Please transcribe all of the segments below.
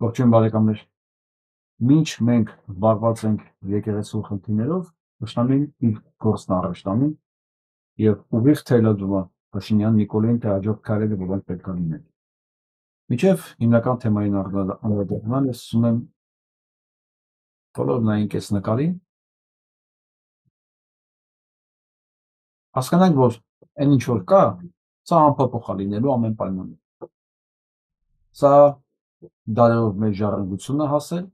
Ողջույն բարեկամներ։ Մինչ մենք զբաղված ենք եկեղեցու խնդիրներով, Փաշինյանին իր գործն առաջ տանում եւ ուղիղ թելադրում է Փաշինյան Նիկոլային թե հաջորդ քայլերը որոնք պետք է լինեն։ Միջև հիմնական թեմային անդրադառնալ ես ուզում եմ բոլոր նայենք այս նկարին, հասկանանք, որ այն ինչ որ կա, սա անփոփոխ է լինելու ամեն պայմանում։ Սա դարերով մեր ժառանգությունը հասել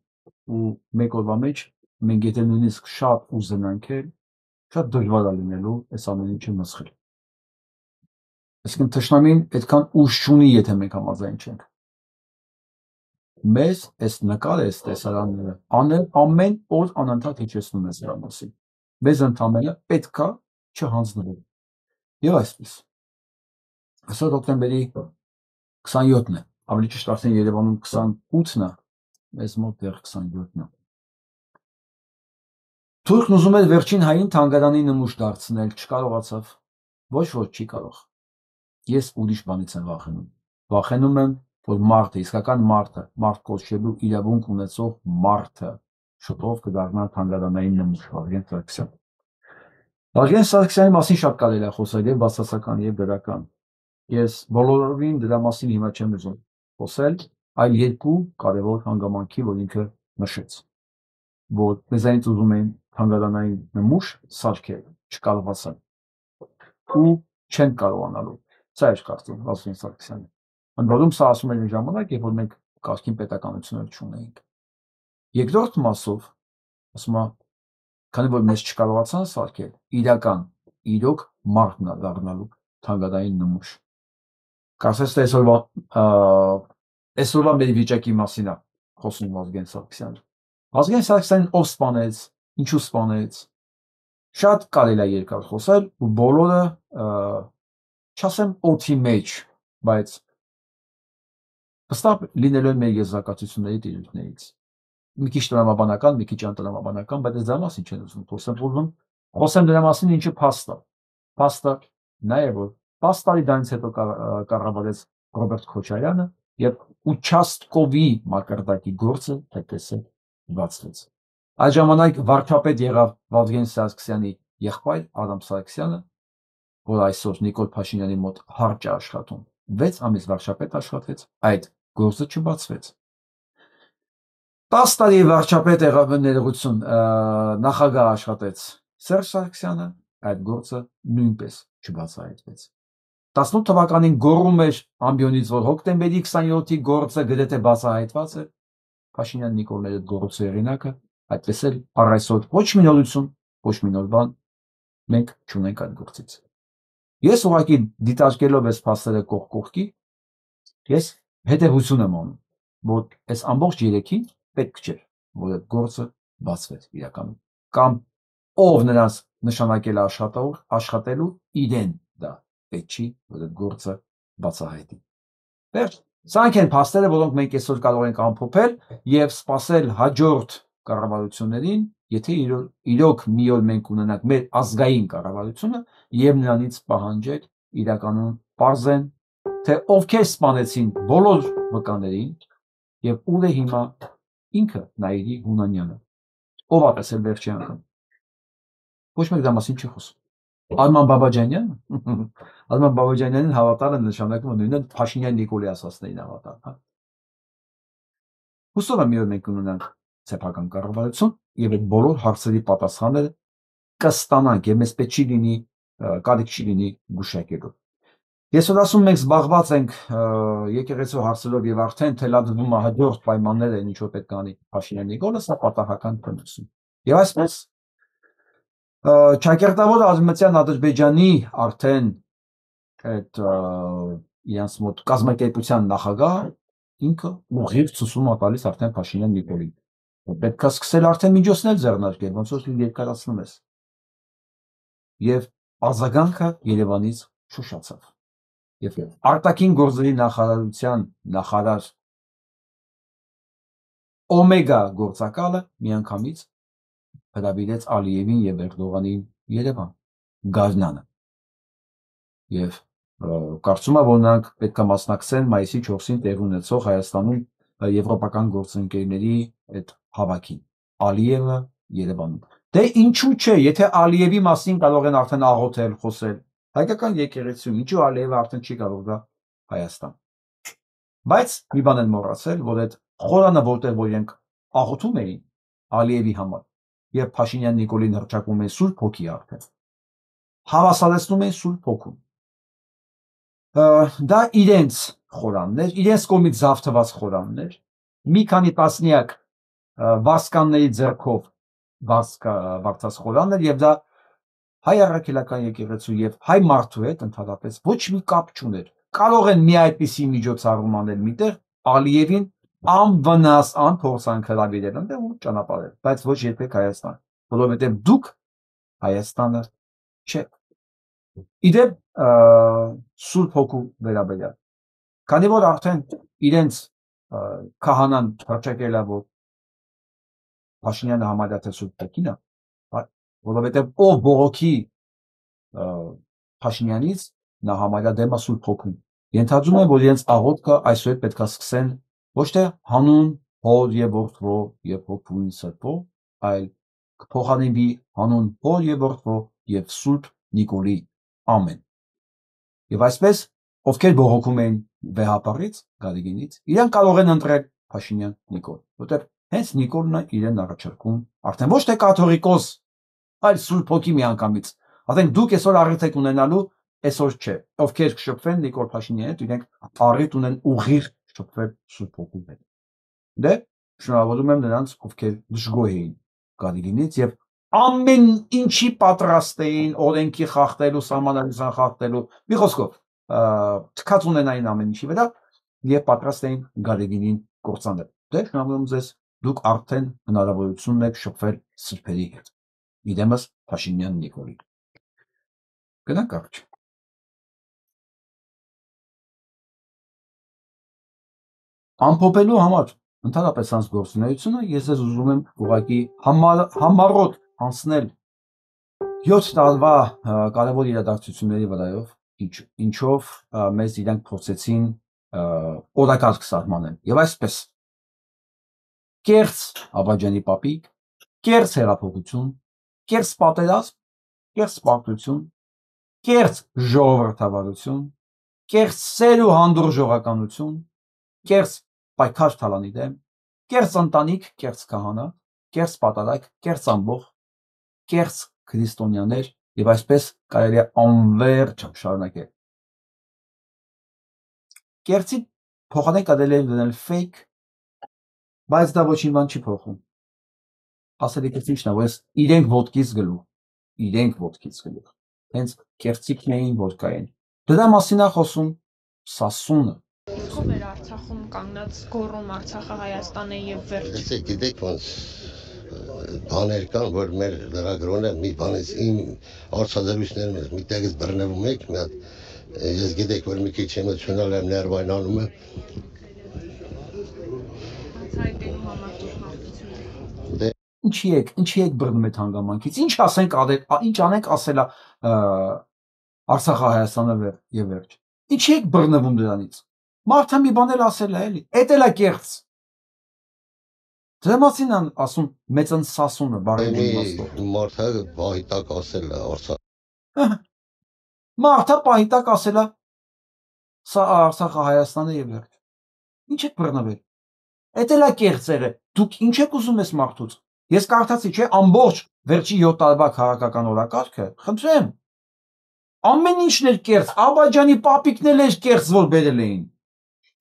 ու մեկ օրվա մեջ մենք եթե նույնիսկ շատ ուզենանք էլ, շատ դժվար է լինելու այս ամեն ինչը մսխել։ Այսինքն թշնամին այդքան ուժ չունի, եթե մենք համաձայն չենք։ Մեզ այս նկարը, այս տեսարանները ամեն օր անընդհատ հիշեցնում է սրա մասին։ Մեզ ընդամենը պետքա չհանձնվել։ Եվ այսպես։ Այսօր հոկտեմբերի 27-ն է, ավելի ճիշտ արդեն Երևանում 28-ն է, մեզ մոտ դեռ 27-ն է։ Թուրքն ուզում էր վերջին հային թանգարանի նմուշ դարձնել, չկարողացավ։ Ոչ որ չի կարող։ Ես ուրիշ բանից եմ վախենում։ Վախենում եմ, որ մարդը, իսկական մարդ կոչելու իրավունք ունեցող մարդը շուտով կդառնա թանգարանային նմուշ Վազգեն Սարգսյան։ Վազգեն Սարգսյանի մասին շատ կարելի է խոսել եւ բացասական եւ դրական։ Ես բոլորովին դրա մասին հիմա չեմ ուզում խոսել, այլ երկու կարևոր հանգամանքի, որ ինքը նշեց, որ մեզանից ուզում էին թանգարանային նմուշ սարքել, չկարողացան ու չեն կարողանալու։ Սա է կարծում Վազգեն Սարգսյանը։ Ընդ որում սա ասում էր այն ժամանակ, երբ որ մենք կարգին պետականություն չունեինք։ Երկրորդ մասով ասում է, քանի որ մեզ չկարողացան սարքել, իրոք մարդն է դառնալու թանգարանային նմուշ։ Կարծես թե այսօրվա մեր վիճակի մասին է խոսում Վազգեն Սարգսյանը։ Վազգեն Սարգսյանին ով սպանեց, ինչու սպանեց, շատ կարելի է երկար խոսել ու բոլորը չասեմ օդի մեջ, բայց հստակ լինելու են մեր եզրակացությունների տիրույթներից։ Մի քիչ տրամաբանական, մի քիչ անտրամաբանական, բայց դրա մասին չեն ուզում խոսեմ դրա մասին, ինչը փաստ է։ Փաստը նա է, որ 10 տարի դրանից հետո կառավարեց Ռոբերտ Քոչարյանը եւ участковի մակարդակի գործը այդպես է բացվեց։ Այդ ժամանակ վարչապետ եղավ Վազգեն Սարգսյանի եղբայր Արամ Սարգսյանը, որ այսօր Նիկոլ Փաշինյանի մոտ հարճ է աշխատում։ 6 ամիս վարչապետ աշխատեց, այդ գործը չբացվեց։ 10 տարի վարչապետ եղավ ներողություն, նախագահ աշխատեց Սերժ Սարգսյանը, այդ գործը նույնպես չբացահայտվեց։ 18 թվականին գոռում էր ամբիոնից, որ հոկտեմբերի 27-ի գործը գրեթե բացահայտված է, Փաշինյան Նիկոլն էր այդ գործի հեղինակը, այդպես էլ առ այսօր ոչ մի նորություն, ոչ մի նոր բան մենք չունենք այդ գործից։ Ես ուղղակի դիտարկելով այս փաստերը կողք կողքի, ես հետևություն եմ անում, որ այս ամբողջ երեքին պետք չէր, որ այդ գործը բացվեց իրականում, կամ ով նրանց նշանակել է աշխատելու, իրեն դա պետք չի, որ այդ գործը բացահայտի։ Վերջ, սրանք են փաստերը, որոնք մենք այսօր կարող ենք ամփոփել եւ սպասել հաջորդ կառավարություններին, եթե իրոք մի օր մենք ունենանք մեր ազգային կառավարությունը եւ նրանից պահանջել իրականում պարզեն, թե ովքեր սպանեցին բոլոր վկաներին եւ ուր է հիմա ինքը Նաիրի Հունանյանը, ով է տեսել վերջի անգամ։ Ոչ մեկ դա մասին չի խոսում։ Արման Բաբաջանյանը, Արման Բաբաջանյանին հավատալը նշանակում է նույնը Փաշինյան Նիկոլի ասածներին հավատալ, հա։ Հուսով եմ մի օր մենք ունենանք սեփական կառավարություն եւ այդ բոլոր հարցերի պատասխանները կստանանք եւ մեզ պետք չի լինի կարիք չի լինի գուշակելու։ Ես որ ասում մենք զբաղված ենք եկեղեցու հարցերով եւ արդեն թելադրվում է հաջորդ պայմանները, ինչ որ պետք է անի Փաշինյան Նիկոլը, սա պատահական քննություն։ Եվ այսպես Չակերտավոր Արևմտյան Ադրբեջանի արդեն այդ իրանց մոտ կազմակերպության նախագահ ինքը ուղիղ ցույցում է տալիս արդեն Փաշինյան Նիկոլին։ Պետք է սկսել արդեն միջոցներ ձեռնարկել, ոնց որ երկարացնում ես։ Եվ արձագանքը Երևանից շոշացավ։ Եվ արտաքին գործերի նախարարության նախարար օմեգա գործակալը միանգամից հրավիրեց Ալիևին եւ Էրդողանին Երևան, Գարնանը։ Եվ կարծում եմ, որ նրանք պետք է մասնակցեն մայիսի 4-ին տեղի ունեցող Հայաստանում եվրոպական գործընկերների այդ հավաքին, Ալիևը Երևանում։ Դե ինչու՞ չէ, եթե Ալիևի մասին կարող են արդեն աղոթել, խոսել, հայկական եկեղեցում, ինչու Ալիևը արդեն չի կարող գա Հայաստան։ Բայց մի բան են մոռացել, որ այդ խորանը, որտեղ որ իրենք աղոթում էին Ալիևի համար, եւ Փաշինյան Նիկոլին հռչակում են Սուրբ Հոգի արդեն, հավասարեցնում են Սուրբ Հոգուն։ Դա իրենց խորաններ, իրենց կողմից զավթված խորաններ, մի քանի տասնյակ վասկանների ձեռքով վարձած խորաններ, եւ դա հայ առաքելական եկեղեցու եւ հայ մարդու հետ ընդհանրապես ոչ մի կապ չուներ։ Կարող են մի այդպիսի միջոցառում անել միտեղ Ալիևին անվնաս, անփորձանք հրավիրել ընդ ու ճանապարհել, բայց ոչ երբեք Հայաստան, որովհետեւ դուք Հայաստանը չեք։ Իդեպ Սուրբ Հոգու վերաբերյալ, քանի որ արդեն իրենց քահանան հռչակել է, որ Փաշինյանը համարյա թե Սուրբ Հոգին է, որովհետեւ ով բողոքի Փաշինյանից նա համարյա դեմ է Սուրբ Հոգուն։ Ենթադրում եմ, որ իրենց աղոթքը այսօր պետք է սկսեն ոչ թե հանուն Հոր եւ Որդվո եւ Հոգուի Սրբո, այլ կփոխանցվի հանուն Հոր եւ Որդվո եւ Սուրբ Նիկոլի։ Ամեն։ Եվ այսպես, ովքեր բողոքում են վեհապարից, Գարեգինից, իրեն կարող են ընտրել Փաշինյան Նիկոլ, որտեղ հենց Նիկոլն է իրեն առաջարկում, արդեն ոչ թե կաթողիկոս, այլ Սուրբ Հոգի միանգամից։ Արդեն դուք այսօր առիթ եք ունենալու, այսօր չէ, ովքեր կշփվեն Նիկոլ Փաշինյանի հետ, իրենք առիթ ունեն ուղիղ շփվել Սուրբ Հոգու հետ։ Դե շնորհավորում եմ նրանց, ովքեր դժգոհ էին Գարեգինից եւ ամեն ինչի պատրաստ էին օրենքի խախտելու, սահմանադրության խախտելու, մի խոսքով, թքած ունենային ամեն ինչի վրա եւ պատրաստ էին Գարեգինին կործանել։ Դե շնորհավորում ձեզ, դուք արդեն հնարավորություն ունեք շփվել սրբերի հետ։ Իդեմս Փաշինյան Նիկոլի։ Գնանք առաջ։ Ամփոփելու համար ընդհանրապես այս գործունեությունը ես ձեզ ուզում եմ ուղղակի համառոտ անցնել 7 տարվա կարևոր իրադարձությունների վրայով, ինչով մեզ իրենք փորձեցին օրակարգ սահմանել։ Եվ այսպես կերծ Աբաջանի պապիկ, կերծ հեղափոխություն, կերծ պատերազմ, կերծ պարտություն, կերծ ժողովրդավարություն, կերծ սեր ու հանդուրժողականություն, կերծ պայքար թալանի դեմ, կերծ ընտանիք, կերծ քահանա, կերծ պատարագ, կերծ ամբոխ, կերծ քրիստոնյաներ եւ այսպես կարելի է անվերջ շարունակել։ Կերծի փոխանակ կարելի է դնել fake, բայց դա ոչինչ բան չի փոխում։ Ասելիքս ինչն է, որ իրենք ոտքից գլուխ, հենց կերծիկն էին, որ կային։ Դրա մասին է խոսում Սասունը։ Ով էր Արցախում կանգնած գոռում Արցախը Հայաստան է եւ վերջ։ Ես գիտեք ոնց բաներ կան, որ մեր լրագրողները մի բանից իմ արցախազրույցներում ես մի տեղից բռնվում եք, մի հատ ես գիտեք որ մի քիչ էմոցիոնալ եմ, ներվայնանում եմ։ Ցայտելու համար դուրս։ Ինչի եք բռնում այդ հանգամանքից։ Ինչ ասենք, ինչ անենք ասելա Արցախը Հայաստանը եւ վերջ։ Ինչի եք բռնվում դրանից։ Մարդը մի բան էլ ասել է, էլի։ Էդ էլ է կեղծ։ Դրա մասին են ասում մեծն Սասունը բարի իմաստով։ Մարդը պահիտակ ասել է Արցախ։ Մարդը պահիտակ ասել է սա Արցախը Հայաստանը եւ վերջ։ Ինչ եք բռնվել։ Էդ էլ է կեղծերը։ Դուք ինչ եք ուզում ես մարդուց։ Ես կարդացի, չէ, ամբողջ վերջի 7 տարվա քաղաքական օրակարգը, խնդրեմ։ Ամեն ինչն էր կեղծ, Աբաջանի պապիկն էլ էր կեղծ, որ բերել էին։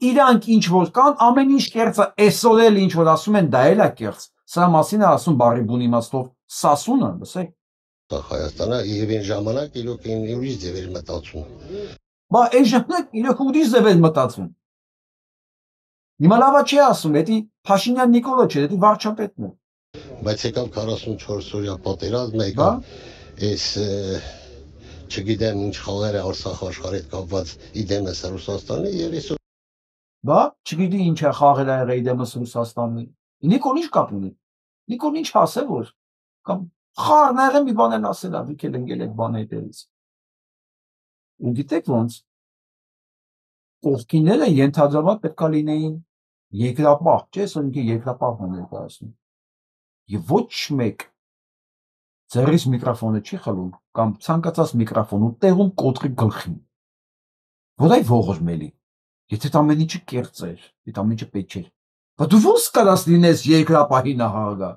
Իրանք ինչ որ կան, ամեն ինչ կեղծ է, այսօր էլ ինչ որ ասում են, դա էլ է կեղծ։ Սա մասին է ասում բարի բուն իմաստով Սասունը, լսեք։ Հայաստանը եւ այն ժամանակ իրոք ուրիշ ձև էր մտածում։ Բա այն ժամանակ իրոք ուրիշ ձև էր մտածում։ Հիմա լավա չի ասում, դա Փաշինյան Նիկոլը չէ, դա վարչապետն է։ Բայց եկավ 44 օրյա պատերազմ, եկավ այս չգիտեմ ինչ խաղեր է Արցախ աշխարհի հետ կապված իդեմս Ռուսաստանի եւ այսօր Բա չգիտի ինչ է խաղեր է եղել իդեմս Ռուսաստանի։ Նիկոլ ինչ կապ ունի։ Նիկոլ ինչ ասե որ կամ խառն եղել մի բան են ասել, ադիքել ընկել այդ բանը հետևից։ Ու գիտեք ոնց կողքինները ենթադրաբար պետքա լինեին երկրապահ, չէ՞, սա ինքը երկրապահն է ներկայացնում։ Եվ ոչ մեկ ձեռից միկրոֆոնը չի խլում կամ ցանկացած միկրոֆոն ու տեղում կոտրի գլխին։ Որ այ ողորմելի։ Եթե դա ամեն ինչը կեղծ էր, այդ ամեն ինչը պետք չէր։ Բայց դու ո՞նց կարաս լինես երկրապահի նախագահ։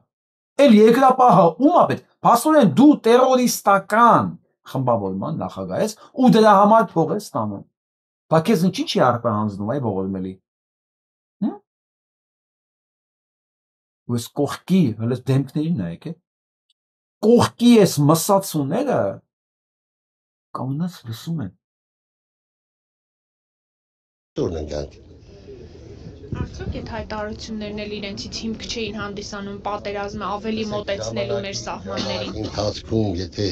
Էլ երկրապահը ում է պետք։ Փաստորեն դու տերորիստական խմբավորման նախագահ ես ու դրա համար փող ես ստանում։ Բայց քեզ ինչի՞ չի արժանանում այ ողորմելի։ Ու ես կողքի հələ դեմքներին նայեք, կողքի ես մսացուները կամնաց լսում են։ Արդյոք այդ հայտարարություններն էլ իրենցից հիմք չէին հանդիսանում պատերազմը ավելի մոտեցնելու մեր սահմաններին։ Ընթացքում, եթե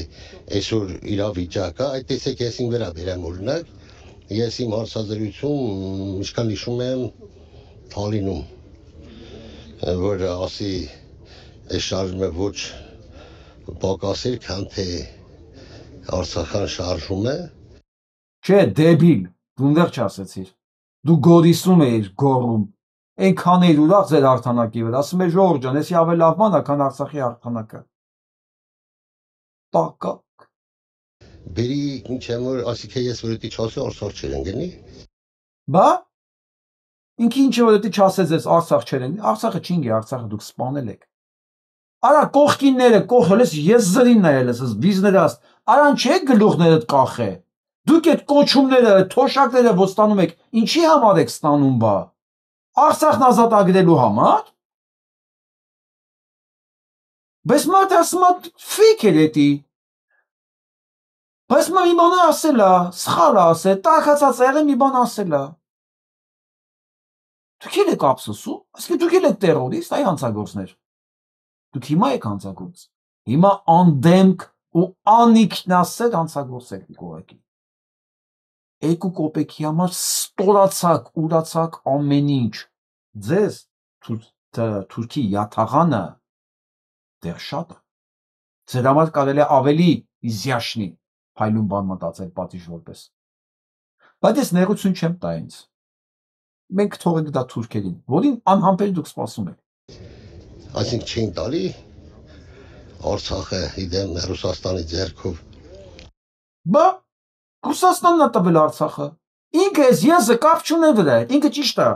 այսօր իրավիճակը, այդ տեսեք ես ինձ վրա բերեմ օրինակ, ես իմ հարցազրույցում ինչքան հիշում եմ Թալինում, որ ասի այս շարժումը ոչ պակաս էր, քան թե Արցախյան շարժումը։ Չէ, դեբիլ, դու վերջ ասեցիր։ Դու գորիսում էիր գոռում։ Այնքան էիր ուրախ ձեր հաղթանակի վրա, ասում էր Ժողովուրդ ջան, էսի ավելի լավ բան է, քան Արցախի հաղթանակը։ Տակա։ Բերի ինչ եմ որ ասիք ես որ դի չասի Արցախ չեն գնի։ Բա ինքը ինչ որ դի չասեց ես Արցախ չեն, Արցախը չինգի, Արցախը դուք սպանել եք։ Արա կողքինները, կողքելես ես զրին նայել ես, բիզնես, արան չէ գլուխներդ կախե։ Դուք այդ կոչումները, թոշակները որ ստանում եք, ինչի համար եք ստանում բա։ Արցախն ազատագրելու համար։ Բայց մարդը ասում է ֆեյք է դի։ Բայց մի բան ասել է, սխալ է ասել, տակացած եղել մի բան ասել է։ Դուք եք ափսոսում, ասես դուք եք տերորիստ, այ հանցագործներ։ Դուք հիմա եք հանցագործ։ Հիմա անդեմք ու անիքնասեր հանցագործ եք կողակի։ 2 կոպեկի համար ստորացակ, ուրացակ ամեն ինչ։ Ձեզ թուրքի յաթաղանը դեռ շատ է։ Ձեր համար կարելի է ավելի իզյաշնի փայլուն բան մտածել պատիժ որպես։ Բայց ես նեղություն չեմ տա ինձ։ Մենք թողենք դա թուրքերին, որին անհամբեր դուք սպասում եք։ Այսինքն չէին տալի Արցախը իդեմ Ռուսաստանի ձեռքով։ Բա Ռուսաստանն է տվել Արցախը։ Ինքը ես կապ չունեմ դրա հետ, ինքը ճիշտ է։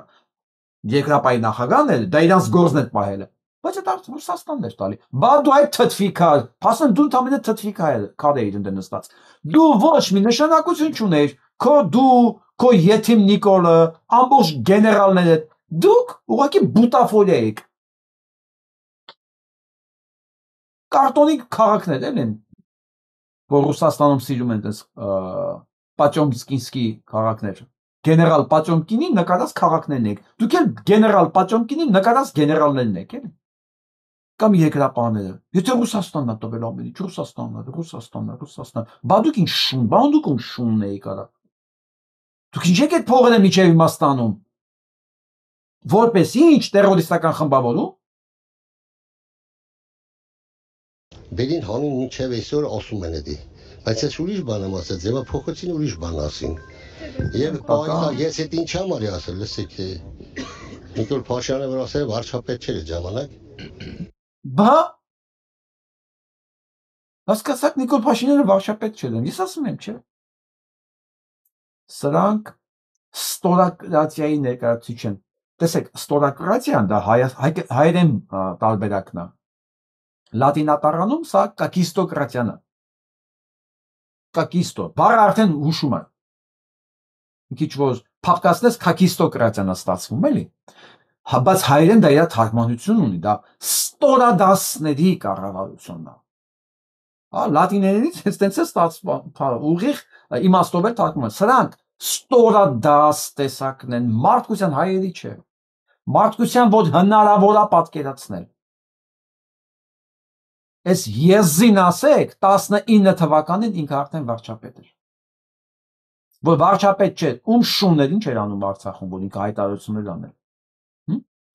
Երկրապահի նախագահն է, դա իրանց գործն է պահելը։ Բայց այդ Ռուսաստանն էր տալի։ Բա դու այդ թթվի քար, հասան դու ընդամենը թթվի քար էիր ընդ նստած։ Դու ոչ մի նշանակություն չունեիր, քո եթիմ Նիկոլը, ամբողջ գեներալները, դուք ուղղակի բուտաֆորիա եք։ Կարտոնի քաղաքներ են, որ Ռուսաստանում սիրում են այս Պաճոմկինսկի քաղաքներ։ Գեներալ Պաճոմկինի նկարած քաղաքներն եք։ Դուք էլ գեներալ Պաճոմկինի նկարած գեներալներն եք, էլի։ Կամ երկրապահները։ Եթե Ռուսաստանն է տվել ամեն ինչ, Ռուսաստանն։ Բա դուք ինչ շուն, բա դուք ում շունն եք արա։ Դուք ինչ եք այդ փողերը միջև հիմա ստանում։ Որպես ինչ տերորիստական խմբավորում։ Բերին հանուն մինչև այսօր ասում են էդի։ Բայց ես ուրիշ բան եմ ասել, ձևա փոխեցին ուրիշ բան ասին։ Եվ ես այդ ինչ եմ արի ասել, լսեք, Նիկոլ Փաշինյանը որ ասել վարչապետ չէր այդ ժամանակ։ Բա հասկացաք Նիկոլ Փաշինյանը վարչապետ չէր, ես ասում եմ, չէ։ Սրանք ստորակրատիայի ներկայացուցիչ են։ Տեսեք, ստորակրատիան դա հայերեն տարբերակն է։ Լատինատառանում սա կակիստոկրատիան է։ Կակիստո, բառը արդեն հուշում է։ Մի քիչ որ փապկացնես կակիստոկրատիան է ստացվում, էլի։ Բայց հայերեն դա իր թարգմանություն ունի, դա ստորադասների կառավարությունն է։ Լատիներենից հենց է ստացվում, ուղիղ իմաստով էլ թարգմանում են։ Սրանք ստորադաս տեսակն են, մարդկության հայերի չէ։ Մարդկության որ հնարավոր է պատկերացնել։ Այս եզին ասեք 19 թվականին ինքը արդեն վարչապետ էր։ Որ վարչապետ չէ, ում շունն էր, ինչ էր անում Արցախում, որ ինքը հայտարարություններ անել։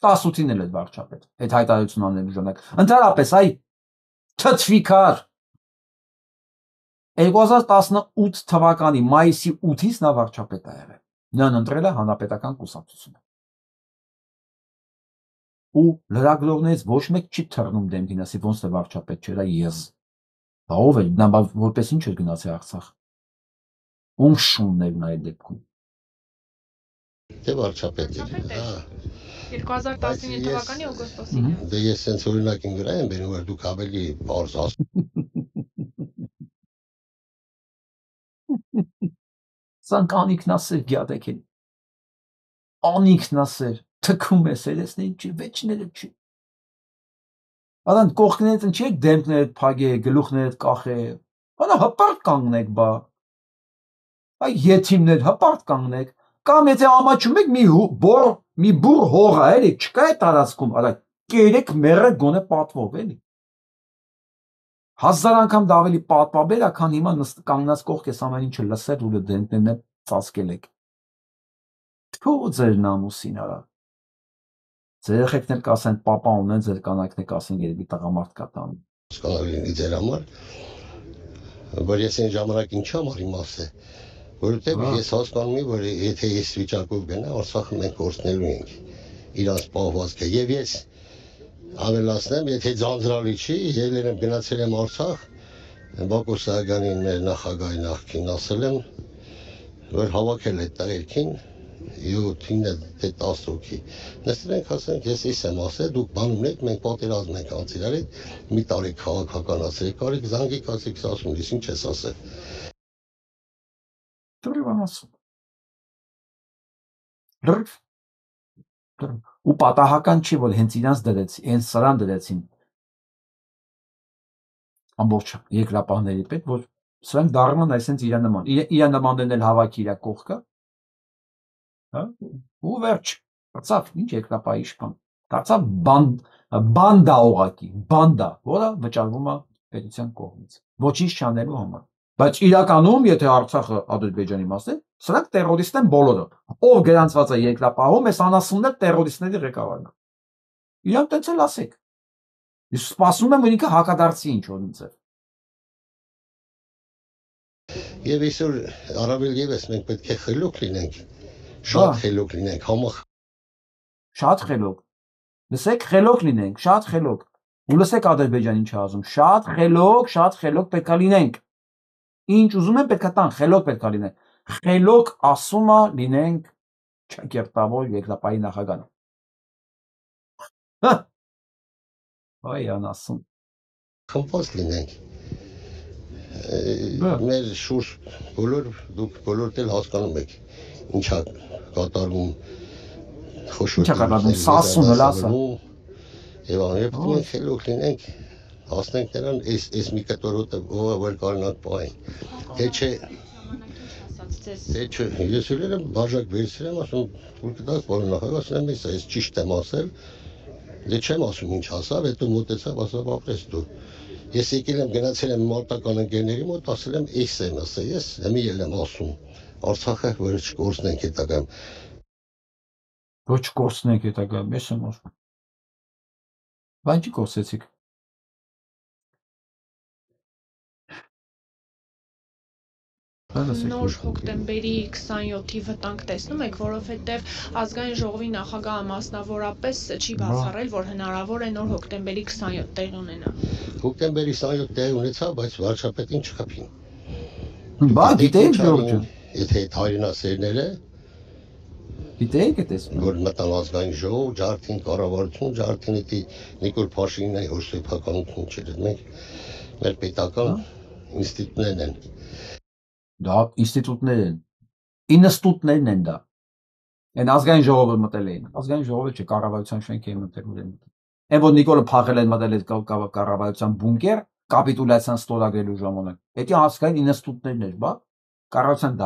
18-ին էլ էր վարչապետ, այդ հայտարարություն անելու ժամանակ։ Ընդհանրապես, այ թթվիկար 2018 թվականի մայիսի 8-ից նա վարչապետ է եղել։ Նրան ընտրել է հանրապետական կուսակցությունը։ ու լրագրողներից ոչ մեկ չի թռնում դեմքին, ասի ոնց է վարչապետ չէ, դա ես։ Բա ով է, նա որպես ինչ էր գնացել Արցախ։ Ում շունն էր նա այդ դեպքում։ Դե վարչապետ էր։ 2019 թվականի օգոստոսին։ Դե ես sense օրինակին վրա եմ բերում, որ դուք ավելի բարձ Սանք անիքնասեր գյադեք են։ Անիքնասեր, թքում է սերեսներին չի, վեճները չի։ Ադան կողքներդ ընչի եք դեմքներդ փագե, գլուխներդ կախե, բանա հպարտ կանգնեք բա։ Այ եթիմներ հպարտ կանգնեք, կամ եթե ամաչում եք մի բուր հողա էլի, չկա է տարածքում, արա կերեք մերը գոնե պատվով էլի։ 1000 անգամ դա ավելի պատպաբեր է, քան հիմա կանգնած կողք ես ամեն ինչը լսել ու դեմքներն ծածկել եք։ Թող ձեր նամուսին արա։ Ձեր երեխեքն էլ կասեն պապա ունեն, ձեր կանայքն էլ կասեն երևի տղամարդ կա տանում։ Սկանալի ձեր համար, որ ես այն ժամանակ ինչ համար իմաստ է, որովհետև ես հասկանում եմ, որ եթե ես վիճակով գնա, Արցախը մենք կորցնելու ենք իրանց պահվածքը, եւ ես ավելացնեմ, եթե ձանձրալի չի, ելել եմ գնացել եմ Արցախ, Բակո Սահակյանին մեր նախագահի նախքին ասել եմ, որ հավաքել է տղերքին 7-9-10 հոգի։ Նստել ենք ասենք, ես եմ ասել, դուք բան ունեք, մենք պատերազմ ենք անցել արել, մի տարի քաղաքականացրեք, կարիք զանգի կասեք, ասում ես ինչ ես ասել։ Դուրիվան ասում։ Լրիվ։ Ու պատահական չի, որ հենց իրանց դրեցին, հենց սրան դրեցին ամբողջ երկրապահների պետ, որ սրանք դառնան այսենց իրա նմաններն էլ հավաքի իրա կողքը, հա, ու վերջ, դարձավ ինչ երկրապահի իշխան, դարձավ բանդա ուղղակի, բանդա, որը վճարվում է պետության կողմից, ոչինչ չանելու համար, բայց իրականում, եթե Արցախը Ադրբեջանի մասն է, սրանք տերորիստ են բոլորը, ով գրանցված է երկրապահում, այս անասուններ տերորիստների ղեկավարն է, իրանք տենց էլ ասեք, ես սպասում եմ, որ ինքը հակադարձի ինչ-որ ինձ է։ Եվ այսօր առավել ևս մենք պետք է խելոք լինենք, շատ խելոք լինենք, շատ խելոք, լսեք խելոք լինենք, շատ խելոք, ու լսեք Ադրբեջան ինչ ասում, շատ խելոք պետք է լինենք, ինչ ուզում են պետք է տան, խելոք պետք է լինենք, խելոք ասում է լինենք ճակերտավոր երկրապահի նախագահը։ Այ անասուն։ Խմբված լինենք։ Մեր շուրջ դուք բոլորդ էլ հասկանում եք ինչա կատարվում խոշոր սասուն էլ ասա եւ պետք է խելոք լինենք հասնենք նրան այս մի կտորոտը ով որ կարողանանք պահենք թե չէ ես էլ եմ բաժակ վերցրել եմ ասում որ կդաս բոլոր նախագահ ասում եմ ես ճիշտ եմ ասել դե չեմ ասում ինչ ասավ հետո մոտեցավ ասավ ապրես դու Ես եկել եմ գնացել եմ մարտական ընկերների մոտ, ասել եմ էս եմ ասել, ես հիմի էլ եմ ասում, Արցախը որ չկորցնենք հետագայում։ Ոչ չկորցնենք հետագայում, ես եմ ասում։ Բան չի կորցեցիք։ Նոր հոկտեմբերի 27-ի վտանգ տեսնում եք, որովհետև ազգային ժողովի նախագահը մասնավորապես չի բացառել, որ հնարավոր է նոր հոկտեմբերի 27 տեղ ունենա։ Հոկտեմբերի 27 տեղ ունեցավ, բայց վարչապետին չխփին։ Բա գիտեիք Ժորժը։ Եթե հայրենասերները գիտեիք էս որ մտան ազգային ժողով, ջարդին կառավարություն, ջարդին էդի Նիկոլ Փաշինյանի հորսեփականություն չէր, մեր պետական ինստիտուտներն են։ Դա ինստիտուտներ են, ինստիտուտներն են դա, են ազգային ժողովը մտել էին, ազգային ժողովը չէ, կառավարության շենք էին մտել են, են որ Նիկոլը փախել են մտել այդ կառավարության բունկեր, կապիտուլյացիան ստորագրելու ժամանակ, էդի ազգային ինստիտուտներն էր, բա, կառավարության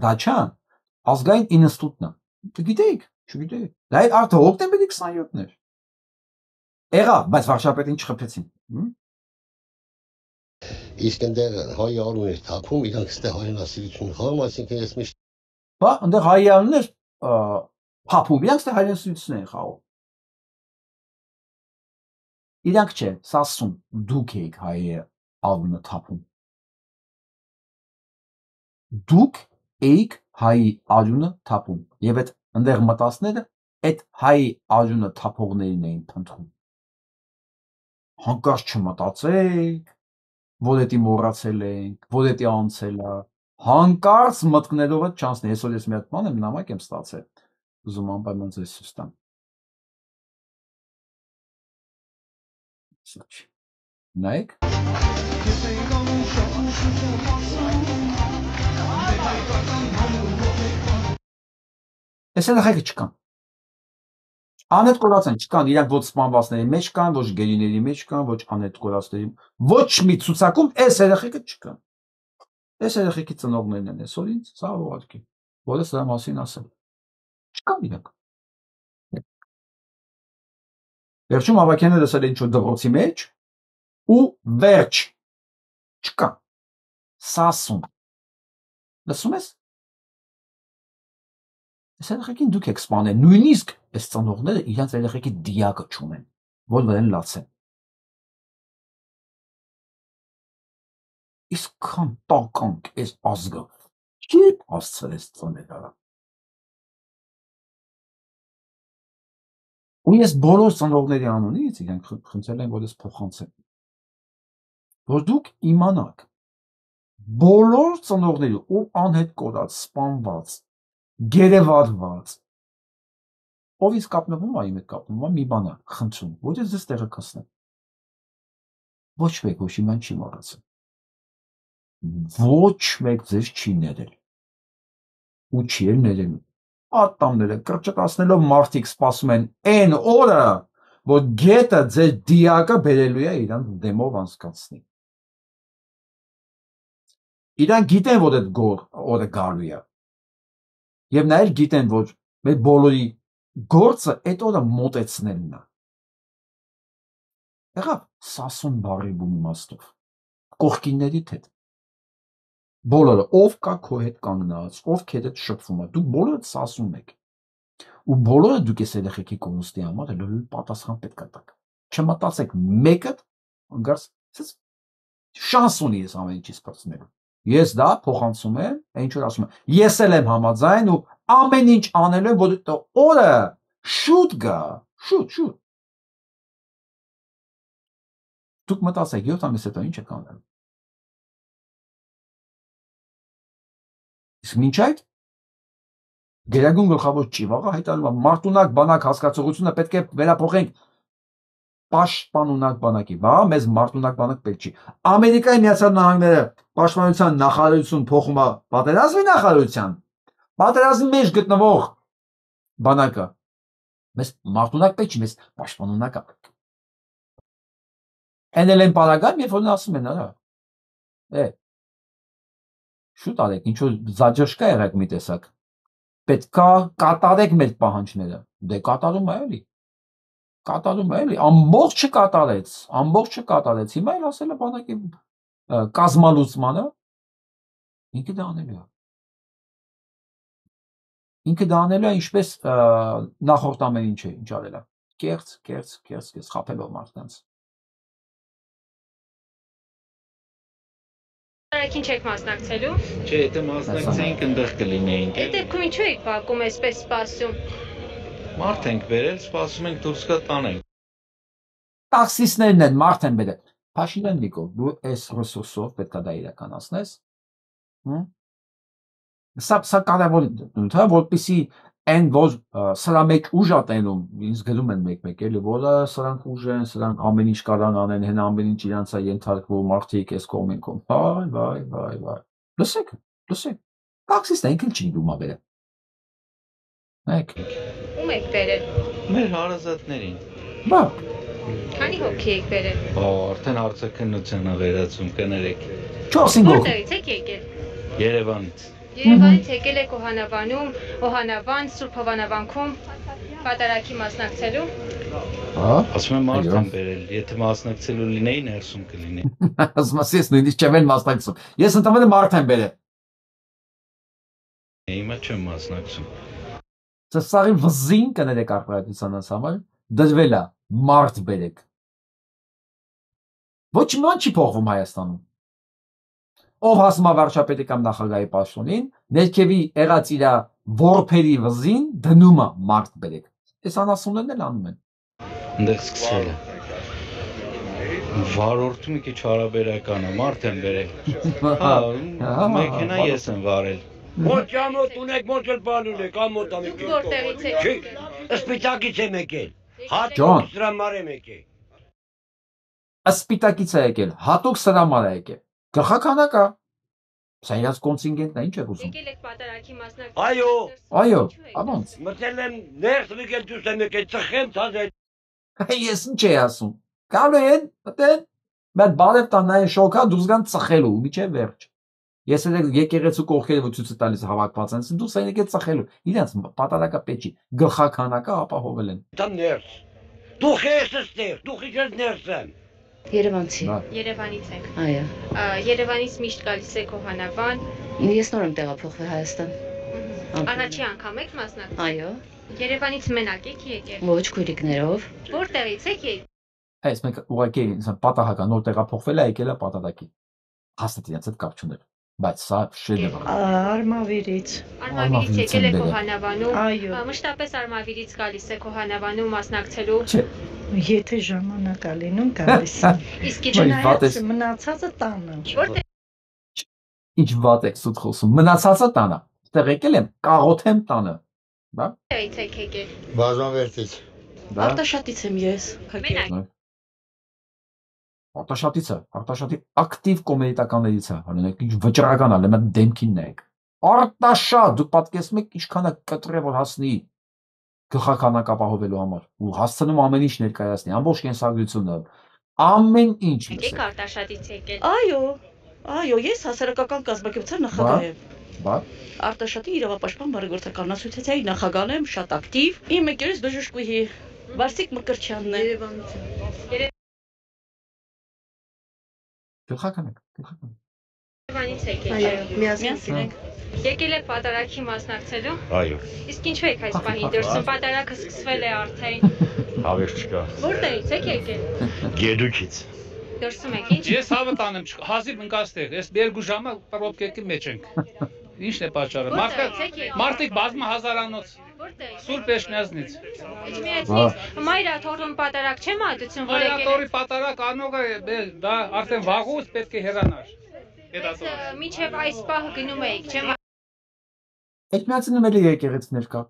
դաշտան, ազգային ինստիտուտն է, գիտեիք, չգիտեիք, դա այդ արդը հոկտեմբերի 27-ն էր, եղավ, բայց վարչապետին չխփեցին, Իսկ այնտեղ հայ արուն էր թափում, իրանք ստե հայրենասիրություն խաղում, այսինքն ես միշտ բա այնտեղ հայ արուններ փափում, իրանք ստե հայրենասիրություն են խաղում։ Իրանք չէ, սասուն, դուք եք հայ արունը թափում։ Դուք եք հայ արունը թափում, եւ այդ այնտեղ մտածները այդ հայի արյունը թափողներին էին փնտրում։ Հանկարծ չմտածեք, որ էդի մոռացել ենք, որ էդի անցել է, հանկարծ մտքներով էլ չանցնի։ Այսօր ես մի հատ բան եմ նամակ եմ ստացել, ուզում անպայման ձեզ ցույց տամ։ Նայեք։ Այս երեխեքը չկան։ Անետ կորած են, չկան, իրանք ոչ սպանվածների մեջ կան, ոչ գերիների մեջ կան, ոչ անետ կորածների, ոչ մի ցուցակում այս երեխեքը չկան։ Այս երեխեքի ծնողներն են այսօր ինձ սա ուղղակի, որը սրա մասին ասել։ Չկան իրանք։ Վերջում ավակյանը լսել է ինչ-որ դպրոցի մեջ ու վերջ չկա։ Սասուն։ Լսում ես։ Այս երեխեքին դուք եք սպանել, նույնիսկ այս ծնողները իրենց երեխեքի դիակը չունեն, որ վրան լացեն։ Իսկան տականք այս ազգը չի հասցրեց ծնել արա։ Ու ես բոլոր ծնողների անունից իրենք խնդրել են, որ ես փոխանցեմ, որ դուք իմանաք, բոլոր ծնողների ու անհետ կորած, սպանված, գերեվարված, ով ինձ կապնվում է, իմ հետ կապնվում է, մի բան է խնդրում, որ ես ձեզ տեղը կասնեմ։ Ոչ մեկ ոչ իման չի մոռացել։ Ոչ մեկ ձեզ չի ներել։ Ու չի էլ ներելու։ Ատամները կրճտացնելով մարդիկ սպասում են այն օրը, որ գետը ձեր դիակը բերելու է իրանք դեմով անցկացնի։ Իրանք գիտեն, որ այդ օրը գալու է։ Եվ նա էլ գիտեն, որ մեր բոլորի գործը այդ օրը մոտեցնելն է։ Եղավ սասուն բարի բուն իմաստով, կողքիններիդ հետ։ Բոլորը, ով կա քո հետ կանգնած, ով քեզ հետ շփվում է, դուք բոլորը սասուն եք։ Ու բոլորը դուք ես երեխեքի կորուստի համար լրիվ պատասխան պետք է տաք։ Չմտածեք մեկը հանգարց շանս ունի ես ամեն ինչից փոխնելու։ Ես դա փոխանցում եմ, ինչ որ ասում եմ։ Ես էլ եմ համաձայն ու ամեն ինչ անելու եմ, որ օրը շուտ գա, շուտ։ Դուք մտածեք 7 ամիս հետո ինչ եք անելու։ Իսկ մինչ այդ գերագույն գլխավոր ճիվաղը հայտարարում է մարտունակ բանակ հասկացողությունը պետք է վերափոխենք պաշտպանունակ բանակի, բա մեզ մարտունակ բանակ պետք չի։ Ամերիկայի Միացյալ Նահանգները պաշտպանության նախարարություն փոխում է պատերազմի նախարարության, պատերազմի մեջ գտնվող բանակը։ Մեզ մարտունակ պետք չի, մեզ պաշտպանունակ է պետք։ Էն էլ են պարագայում, երբ որ նա ասում են, արա, շուտ արեք, ինչ որ զաջրշկա եղեք մի տեսակ, պետք է կատարեք մեր պահանջները, դե կատարում է էլի, ամբողջը կատարեց, հիմա էլ ասել է բանակի կազմալուծմանը, ինքը դա անելու է, ինչպես նախորդ ամեն ինչը ինչ արել է, կերց, խաբելով մարդկանց։ Ինչ եք մասնակցելու։ Չէ, եթե մասնակցեինք ընդեղ կլինեինք։ Այդ դեպքում ինչու եք բակում այսպես սպասում։ Մարդ ենք բերել, սպասում ենք դուրս գա տանենք։ Տաքսիստներն են մարդ են բերել։ Փաշինյան Նիկոլ, դու այս ռեսուրսով պետք է դա իրականացնես։ Սա կարևոր է, որպեսզի այն որ սրա մեջ ուժ ա տենում, ինձ գրում են մեկ-մեկ էլի, որը սրանք ուժ են, սրանք ամեն ինչ կարան անեն, հեն ամեն ինչ իրանց է ենթարկվում, մարդիկ էս կողմին կողմ։ Վայ։ Լսեք։ Տաքսիստը ինքն չի դու մա բերել։ Մեկ։ Ում եք բերել։ Մեր հարազատներին։ Բա։ Քանի հոգի եք բերել։ Արդեն հարցաքննության է վերածում, կներեք։ 4-5 հոգի։ Որտեղից եք եկել։ Երևանից։ Երևանից եկել եք Օհանավանում, Օհանավան, Սուրբ Հովանավանքում պատարագի մասնակցելու։ Ասում եմ մարդ են բերել, եթե մասնակցելու լինեի, ներսում կլինեի։ Ասում ես նույնիսկ չեմ էլ մասնակցում։ Ես ընդամենը մարդ եմ բերել։ Հիմա չեմ մասնակցում։ Սարի վզին կներեք արտադրության համար դրվել է մարդ բերեք։ Ոչ մի բան չի փոխվում Հայաստանում։ Ով հասնում է վարչապետի կամ նախագահի պաշտոնին, ներքևի եղած իր որբերի վզին դնում է մարդ բերեք։ Այս անասուններն էլ անում են։ Այնտեղ սկսել է։ Վարորդը մի քիչ հարաբերական է, մարդ են բերել։ Մեքենա ես եմ վարել։ Ոչ ամոթ ունեք, ոչ էլ բան ունեք, ամոթ ամոթ։ Որտեղից եք Չի, սպիտակից եմ եկել։ Հատուկ սրամար եմ եկել։ Սպիտակից է եկել, հատուկ սրամար է եկել։ Գլխականակա։ Սա իրաց կոնտինգենտն է, ինչ եք ուզում։ Եկել եք պատարագի մասնակցել։ Այո, Ավանց։ մտել եմ ներս մի կել դուրս եմ եկել, ծխեմ ցածել։ Ես ինչ էի ասում։ Գալու են, մտեն, մեր բարև տան նայեն շոքա դուրս գան ծխելու, միջև վերջ։ Ես էլ եկեղեցու կողքերը ցույց տալիս հավաքված են, դուրս են եկել ծխելու։ Իրանց պատարակա պետքի գլխականակա ապահովել են։ Դա ներս։ Դու ես ստեղ, դու ես ներս եմ։ Երևանցի։ Երևանից եք։ Այո։ Երևանից միշտ գալիս եք Հովանավան։ Ես նոր եմ տեղափոխվել Հայաստան։ Առաջի անգամ եք մասնակցել։ Այո։ Երևանից մենակ եք եկել։ Ոչ քույրիկներով։ Որտեղից եք եկել։ Այս մեկ ուղղակի պատահական նոր տեղափոխվել է եկել է պատարակի։ Հաստատ իրենց հետ կապ չուներ, բայց սա շեդևր է։ Արմավիրից։ Արմավիրից եկել եք Հովանավանում։ Այո։ Մշտապես Արմավիրից գալիս եք Հովանավանում մասնակցելու։ Չէ։ Եթե ժամանակ ա լինում գալիս եմ։ Իսկ Չնայած մնացածը տանը։ որտեղ Ինչ վատ եք սուտ խոսում։ Մնացածը տանը։ Այդտեղ եկել եմ, կաղոթեմ տանը։ Բա։ եք եկել։ Բաժանվերտից։ Արտաշատից եմ ես։ Մենակ։ Արտաշատի ակտիվ կոմեդիականներից է, հենց ինչ վճռական է, լեմա դեմքինն եք։ Արտաշատ, դուք պատկերացնում եք ինչքան է կտրե որ հասնի գլխականակ ապահովելու համար ու հասցնում ամեն ինչ ներկայացնի, ամբողջ կենսագրությունը, ամեն ինչ Եկեք լսեք։ Արտաշատից եկել։ Այո, ես հասարակական կազմակերպության նախագահ եմ։ Բա։ Արտաշատի իրավապաշտպան բարեգործական ասոցիացիայի նախագահն եմ, շատ ակտիվ։ Իմ եկերս բժշկուհի Վարսիկ Մկրտչյանն է։ Գլխականակ։ Երևանից եկել։ Այո, միասին ենք։ Եկել եք պատարագի մասնակցելու։ Այո, Իսկ ինչու եք այս պահին դրսում պատարագը սկսվել է արդեն։ հավեր չկա։ Որտեղից եք եկել։ Գեդուկից։ Դրսում եք ինչ։ Ես հավը տանեմ, հազիվ ընկաստեղ, ես երկու ժամը պրոբկեքի մեջ ենք։ Ինչն է պատճառը։ Մարդիկ բազմա հազարանոց։ Որտեղից։ Սուրբ Էշմիածնից։ Իջմիածնից։ Մայրաթորում պատարագ չեմ ադություն, որ եկել Մայրաթորի պատարակ անողը դա արդեն վաղուց պետք է հեռանար։ Մինչև այս պահը գնում էիք, չեմ։ Այդ միացնում էլի եկեղեցիներ կա։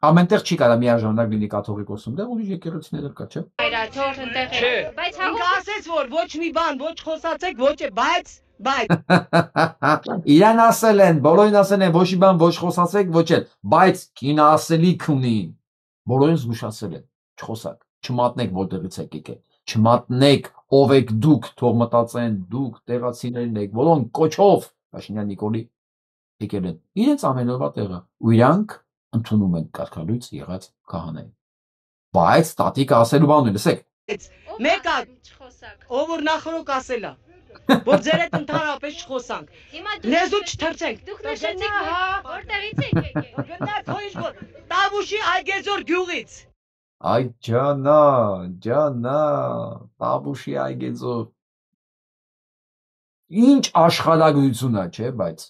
Ամենտեղ չի կարա միաժամանակ լինի կաթողիկոսում, դեռ ուրիշ եկեղեցիներ կա, չէ՞։ Մայրաթոր ընտեղ է։ Բայց Ինքը ասեց, որ ոչ մի բան, ոչ խոսացեք, ոչ է, բայց Իրան ասել են, բոլորին ասել են, ոչ մի բան ոչ խոսացեք, ոչ էլ, բայց կինասելիք ունի։ Բոլորին զգուշացել են, չխոսակ, չմատնեք որտեղից եք եկել, չմատնեք ով եք դուք, թող մտածեն դուք տեղացիներն եք, որոնք կոչով Փաշինյան Նիկոլի եկել են։ Իրենց ամենօրվա տեղը ու իրանք ընդունում են կարգալույց եղած քահանային։ Բայց տատիկը ասելու բան ունի, լսեք։ Մեկը չխոսակ։ ով որ նախորոք ասելա, որ ձեր հետ ընդհանրապես չխոսանք։ Լեզու չթռցենք։ Դուք նշեցիք, որտեղից եք եկել։ Գնաց հոյիշ որ Տավուշի Այգեզոր գյուղից։ Այ ջանա, Տավուշի Այգեզոր։ Ինչ աշխարհագրություն է, չէ՞, բայց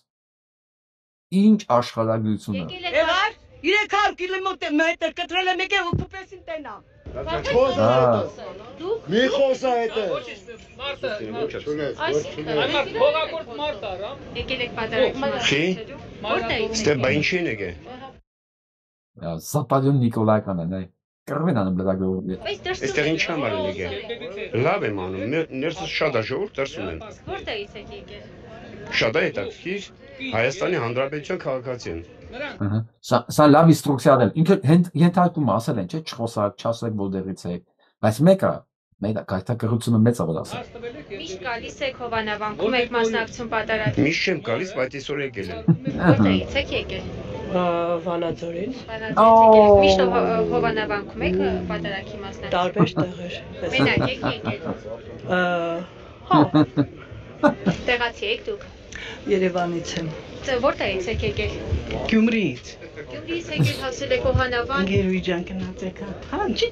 ինչ աշխարհագրություն է։ Եղար 300 կիլոմետր կտրել եմ եկել ու փուպեսին տենամ։ Մի խոսա հետը։ Այմար փողակորդ մարդ արամ։ Եկել եք պատարագի մասնակցելու։ Որտեղից։ Ստե բա ինչի են եկել։ Zapalion Նիկոլայականն է, կռվեն անում լրագրողի։ Այստեղ ինչ համար են եկել։ Լավ եմ անում, ներսս շատ է ժողովուրդ դրսում են։ Որտեղից եք եկել։ Շատ է հետաքրքիր, Հայաստանի Հանրապետության քաղաքացի են։ Սա լավ ինստրուկցիա է։ Ինքը ենթարկում ասել են, չէ՞, չխոսակ, չասեք որտեղից եք, բայց մեկը գայթակղությունը մեծ է որ ասել։ Միշտ գալիս եք Հովանավանքում եք մասնակցում պատարագի։ Միշտ չեմ գալիս, բայց այսօր եկել եմ։ Որտեղից եք եկել։ Վանաձորից։ Միշտ Հովանավանքում եք պատարագի մասնակցում։ Տարբեր տեղեր։ Մենակ եք եկել։ Տեղացի եք դուք։ Երևանից եմ։ Որտեղից եք եկել։ Գյումրիից։ Գյումրիից եկել հասել եք Հովանավան։ Գերուի ջան գնաց եկա։ Հա, չի։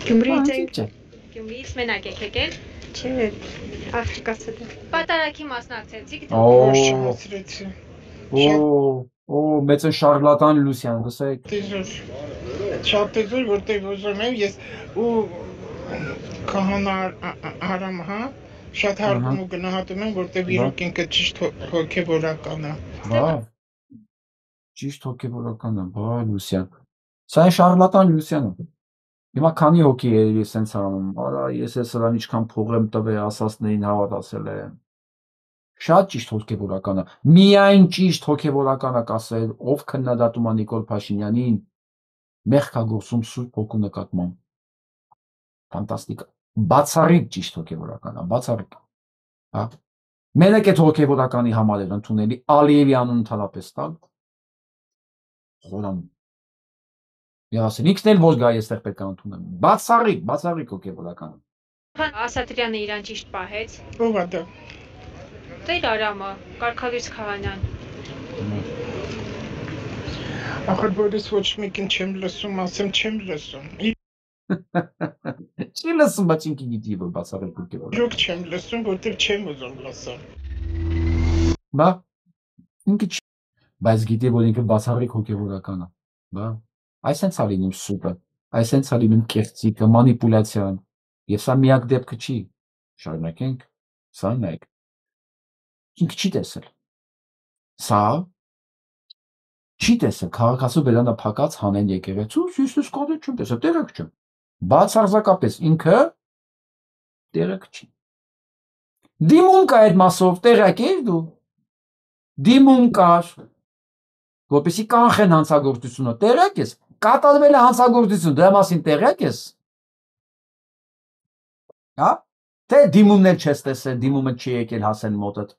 Գյումրիից եք։ Գյումրիից մենակ եք եկել։ Չէ, աղջիկացել։ Պատարագի մասնակցեցիք Օ։ Օ, մեծ են շարլատան Լուսյան, գսեք։ Շատ էզոր, որտեղ ուզում եմ ես ու քահանա Արամ, հա, շատ հարգում ու գնահատում եմ, որտեղ իրոք ինքը ճիշտ հոգևորական է։ Բա։ Ճիշտ հոգևորական է, բա Լուսյան։ Սա է շարլատան Լուսյանը։ Հիմա քանի հոգի է ես սենց անում, արա ես է սրան ինչքան փող եմ տվել, ասածներին հավատացել եմ։ Շատ ճիշտ հոգևորական է։ Միայն ճիշտ հոգևորական է կասել, ով քննադատում է Նիկոլ Փաշինյանին, մեղքագործում Սուրբ Հոգու նկատմամբ։ Ֆանտաստիկ։ Բացառիկ ճիշտ հոգևորական է, բացառիկ։ Հա։ Մենակ այդ հոգևորականի համար էր ընդունելի Ալիևի անուն ընդհանրապես տալ։ Խորան։ Երասին ինքն էլ որ գա այստեղ պետք է ընդունեմ։ Բացառիկ հոգևորական։ Ասատրյանը իրան ճիշտ պահեց։ Ո՞վ է դա։ Տեր Արամը, կարգալույս քահանան։ Ախր որից ոչ մեկին չեմ լսում, ասեմ չեմ լսում։ Չի լսում, բայց ինքի գիտի որ բացառիկ հոգևորական։ Իրոք չեմ լսում, որտեղ չեմ ուզում լսել։ Բա ինքը չի, բայց գիտի որ ինքը բացառիկ հոգևորական է։ Բա այսենց է լինում սուպը, այսենց է լինում կեղծիկը, մանիպուլյացիան, եւ սա միակ դեպքը չի, շարունակենք, սրանայք, ինքը չի տեսել, սա չի տեսել, քաղաքացու բերանը փակած հանեն եկեղեցուց, ես կոդը չեմ տեսել, տեղեկ չեմ, բացարձակապես ինքը տեղեկ չի, դիմում կա այդ մասով, տեղեկ էր դու, դիմում կար, որպեսի կանխեն հանցագործությունը, տեղեկ ես, կատարվել է հանցագործություն, դրա մասին տեղեկ ես, հա, թե դիմումն էլ չես տեսել, դիմումը չի եկել հասել մոտդ,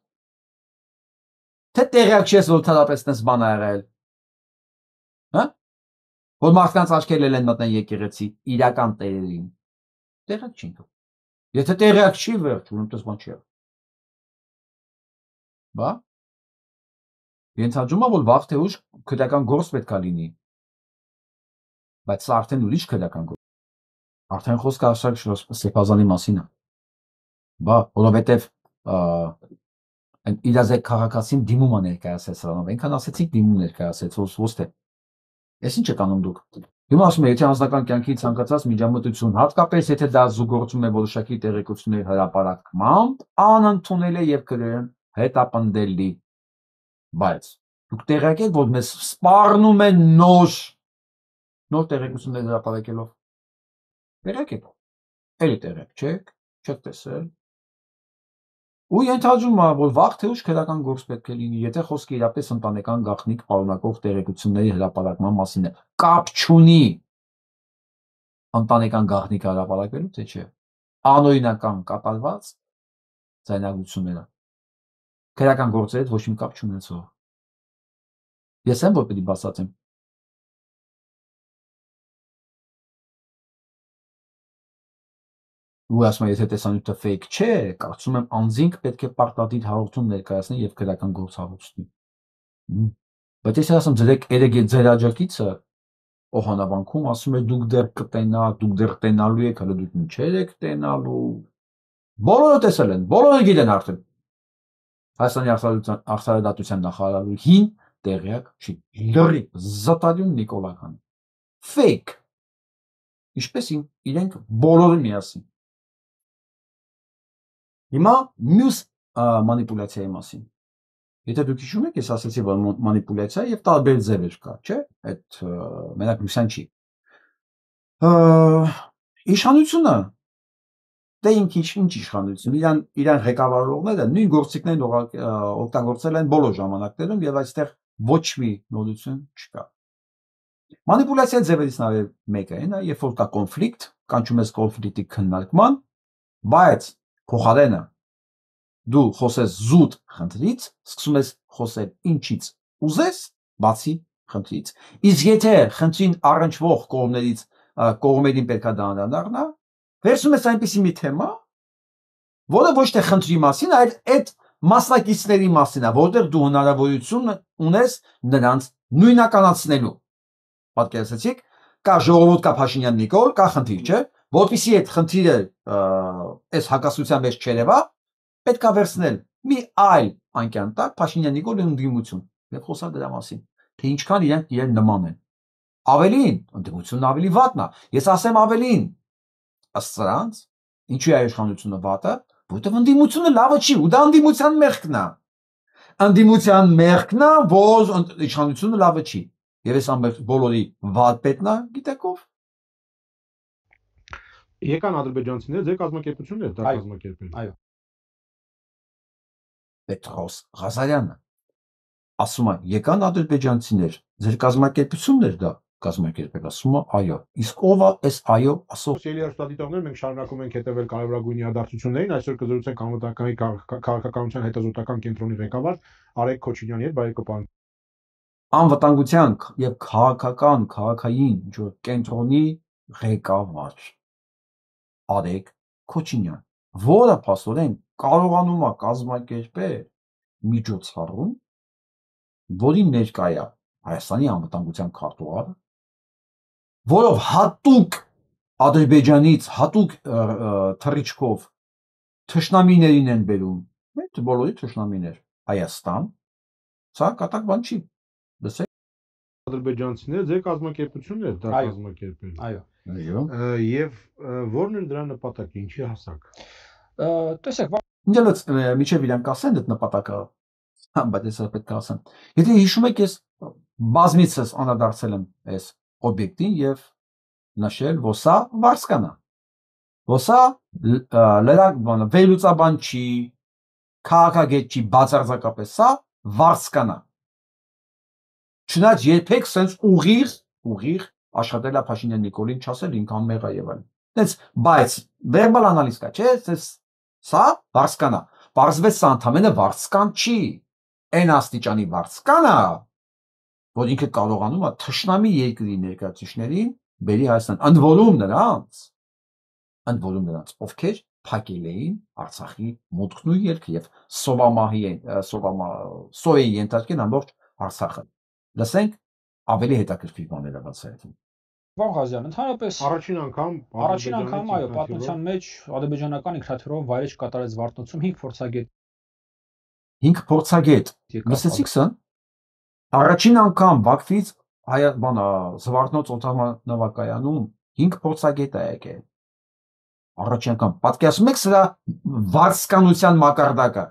թե տեղեկ չես, որ թարապես տես բան է եղել, հա, որ մարդկանց աչքերել են մտնեն եկեղեցի, իրական տերերին, տեղեկ չի ինքը, եթե տեղեկ չի վերջ, ուրում տես բան չի եղել, բա, ենթադրում է, որ վաղ թե ուշ քրեական գործ պետք է լինի, բայց սա արդեն ուրիշ քրեական գործ, արդեն խոսքը Արշակ Սեփազանի մասին է, բա, որովհետև իրազեկ քաղաքացին դիմում է ներկայացել սրանով, այնքան ասեցիք դիմում ներկայացեց, ոչ թե, ես ինչ եք անում դուք, հիմա ասում եմ, եթե անձնական կյանքի ցանկացած միջամտություն, հատկապես եթե դա զուգորդում է որոշակի տեղեկությունների հրապարակմամբ, անընդունել է եւ գրեն հետապնդելի, բայց դուք տեղեկ եք, որ մեզ սպառնում են նոր տեղեկություններ հրապարակելով, տեղեկ եք, էլի տեղեկ չեք տեսել, ու ենթադրում է, որ վաղ թե ուշ քրեական գործ պետք է լինի, եթե խոսքը իրապես ընտանեկան գաղտնիք պարունակող տեղեկությունների հրապարակման մասին է, կապ չունի ընտանեկան գաղտնիք հրապարակվելու, թե չէ, անօրինական կատարված ձայնագրությունները, քրեական գործերի հետ ոչ մի կապ չունեցող, ես եմ, որ պետք է բացատրեմ, ու ասում եմ, եթե տեսանյութը fake չէ, կարծում եմ անձինք պետք է պարտադիր հաղորդում ներկայացնեն եւ քրեական գործ հաղորդի։ Բայց ես ասում ձեր աջակիցը օհանավանքում ասում է դուք դեռ կտենաք, դուք դեռ տենալու եք, հələ դուք ինչեր եք տենալու։ Բոլորը տեսել են, բոլորը գիտեն արդեն։ Հայաստանի արտարադատության նախարարին տեղյակ չի։ Լրի զտալյուն Նիկոլական։ Fake։ Ինչպես իրենք բոլորը միասին։ Հիմա մյուս մանիպուլյացիայի մասին։ Եթե դուք հիշում եք, ես ասացի, որ մանիպուլյացիա եւ տարբեր ձևեր կա, չէ՞։ Այդ մենակ Լուսյան չի։ Իշխանությունը դե ինչ իշխանություն, իրան ղեկավարողները նույն գործիքներն օգտագործել են բոլոր ժամանակներում եւ այստեղ ոչ մի նորություն չկա։ Մանիպուլյացիա ձևերից նաեւ մեկը է, երբ որ կա կոնֆլիկտ, կանչում ես կոնֆլիկտի քննարկման, բայց փոխարենը դու խոսես զուտ խնդրից, սկսում ես խոսել ինչից ուզես, բացի խնդրից։ Իսկ եթե խնդրին առնչվող կողմերին պետքա դանդաղնա, վերցնում ես այնպիսի մի թեմա, որը ոչ թե խնդրի մասին, այլ այդ մասնակիցների մասին է, որտեղ դու հնարավորություն ունես նրանց նույնականացնելու։ Պատկերացրեցիք, կա ժողովուրդ, կա Փաշինյան Նիկոլ, կա խնդիր, չէ՞, որպեսզի այդ խնդիրը այս հակասության մեջ չերևա, պետք է վերցնել մի այլ անկյան տակ Փաշինյան Նիկոլի ընդդիմություն եւ խոսալ դրա մասին։ թե ինչքան իրենք նման են։ Ավելին, ընդդիմությունն ավելի վատն է։ Ես ասեմ ավելին, ըստ սրանց, ինչու է իշխանությունը վատը, որովհետև ընդդիմությունը լավը չի, ու դա ընդդիմության մեղքն է։ Ընդդիմության մեղքն է, որ իշխանությունը լավը չի։ Եվ այս ամբողջ բոլորի վատ պետն է, գիտեք ով։ Եկան ադրբեջանցիները, ձեր կազմակերպությունն էր դա կազմակերպել։ Այո։ Պետրոս Ղազարյանը ասում է, եկան ադրբեջանցիներ, ձեր կազմակերպությունն էր դա կազմակերպել, ասում է, այո։ Իսկ ով է այս այո ասող։ Սիրելի հեռուստադիտողներ, մենք շարունակում ենք հետևել կարևորագույն իրադարձություններին, այսօր կզրուցենք անվտանգի քաղաքականության հետազոտական կենտրոնի ղեկավար Արեգ Քոչինյանի հետ, բարեկո պարոն։ Անվտանգության եւ քաղաքային կենտրոնի ղեկավար Արեգ Քոչինյան, որը փաստորեն կարողանում է կազմակերպել միջոցառում, որի ներկա է Հայաստանի անվտանգության քարտուղարը, որով հատուկ Ադրբեջանից հատուկ թռիչքով թշնամիներին են բերում, մենք բոլորի թշնամիներ Հայաստան, սա կատակ բան չի։ Լսեք, ադրբեջանցիները ձեր կազմակերպությունն էր դա կազմակերպել։ Այո։ Եվ ո՞րն էր դրա նպատակը, ինչի հասակ։ Տեսեք, ինձ միջև իրանք ասեն այդ նպատակը, բայց ես պետք է ասեմ։ Եթե հիշում եք, ես բազմիցս անդրադարձել եմ այս օբյեկտին եւ նշել, որ սա վարձկան է։ Որ սա վերլուծաբան չի, քաղաքագետ չի, բացարձակապես սա վարձկան է։ Չնայած երբեք sense ուղիղ աշխատել է Փաշինյան Նիկոլին չասել ինքան մեղա եւ այլն։ Բայց վերբալ անալիզ կա, չէ՞, սա վարձկան է։ Պարզվեց սա ընդամենը վարձկան չի։ Այն աստիճանի վարձկան է, որ ինքը կարողանում է թշնամի երկրի ներկայացուցիչներին բերի Հայաստան, ընդ որում նրանց, ովքեր փակել էին Արցախի մուտքն ու ելքը եւ սոյի ենթարկեն ամբողջ Արցախը։ Լսենք ավելի հետաքրքիր բաները բացահայտում։ Պարոն Ղազարյան, ընդհանրապես առաջին անգամ այո, պատմության մեջ ադրբեջանական ինքնաթիռով վայրէջք կատարեց Վարդնոցում 5 փորձագետ։ Լսեցիք սա։ Առաջին անգամ Բաքվից Զվարթնոց օդանավակայանում 5 փորձագետ է եկել։ Առաջին անգամ պատկերացնում եք սրա վարձկանության մակարդակը։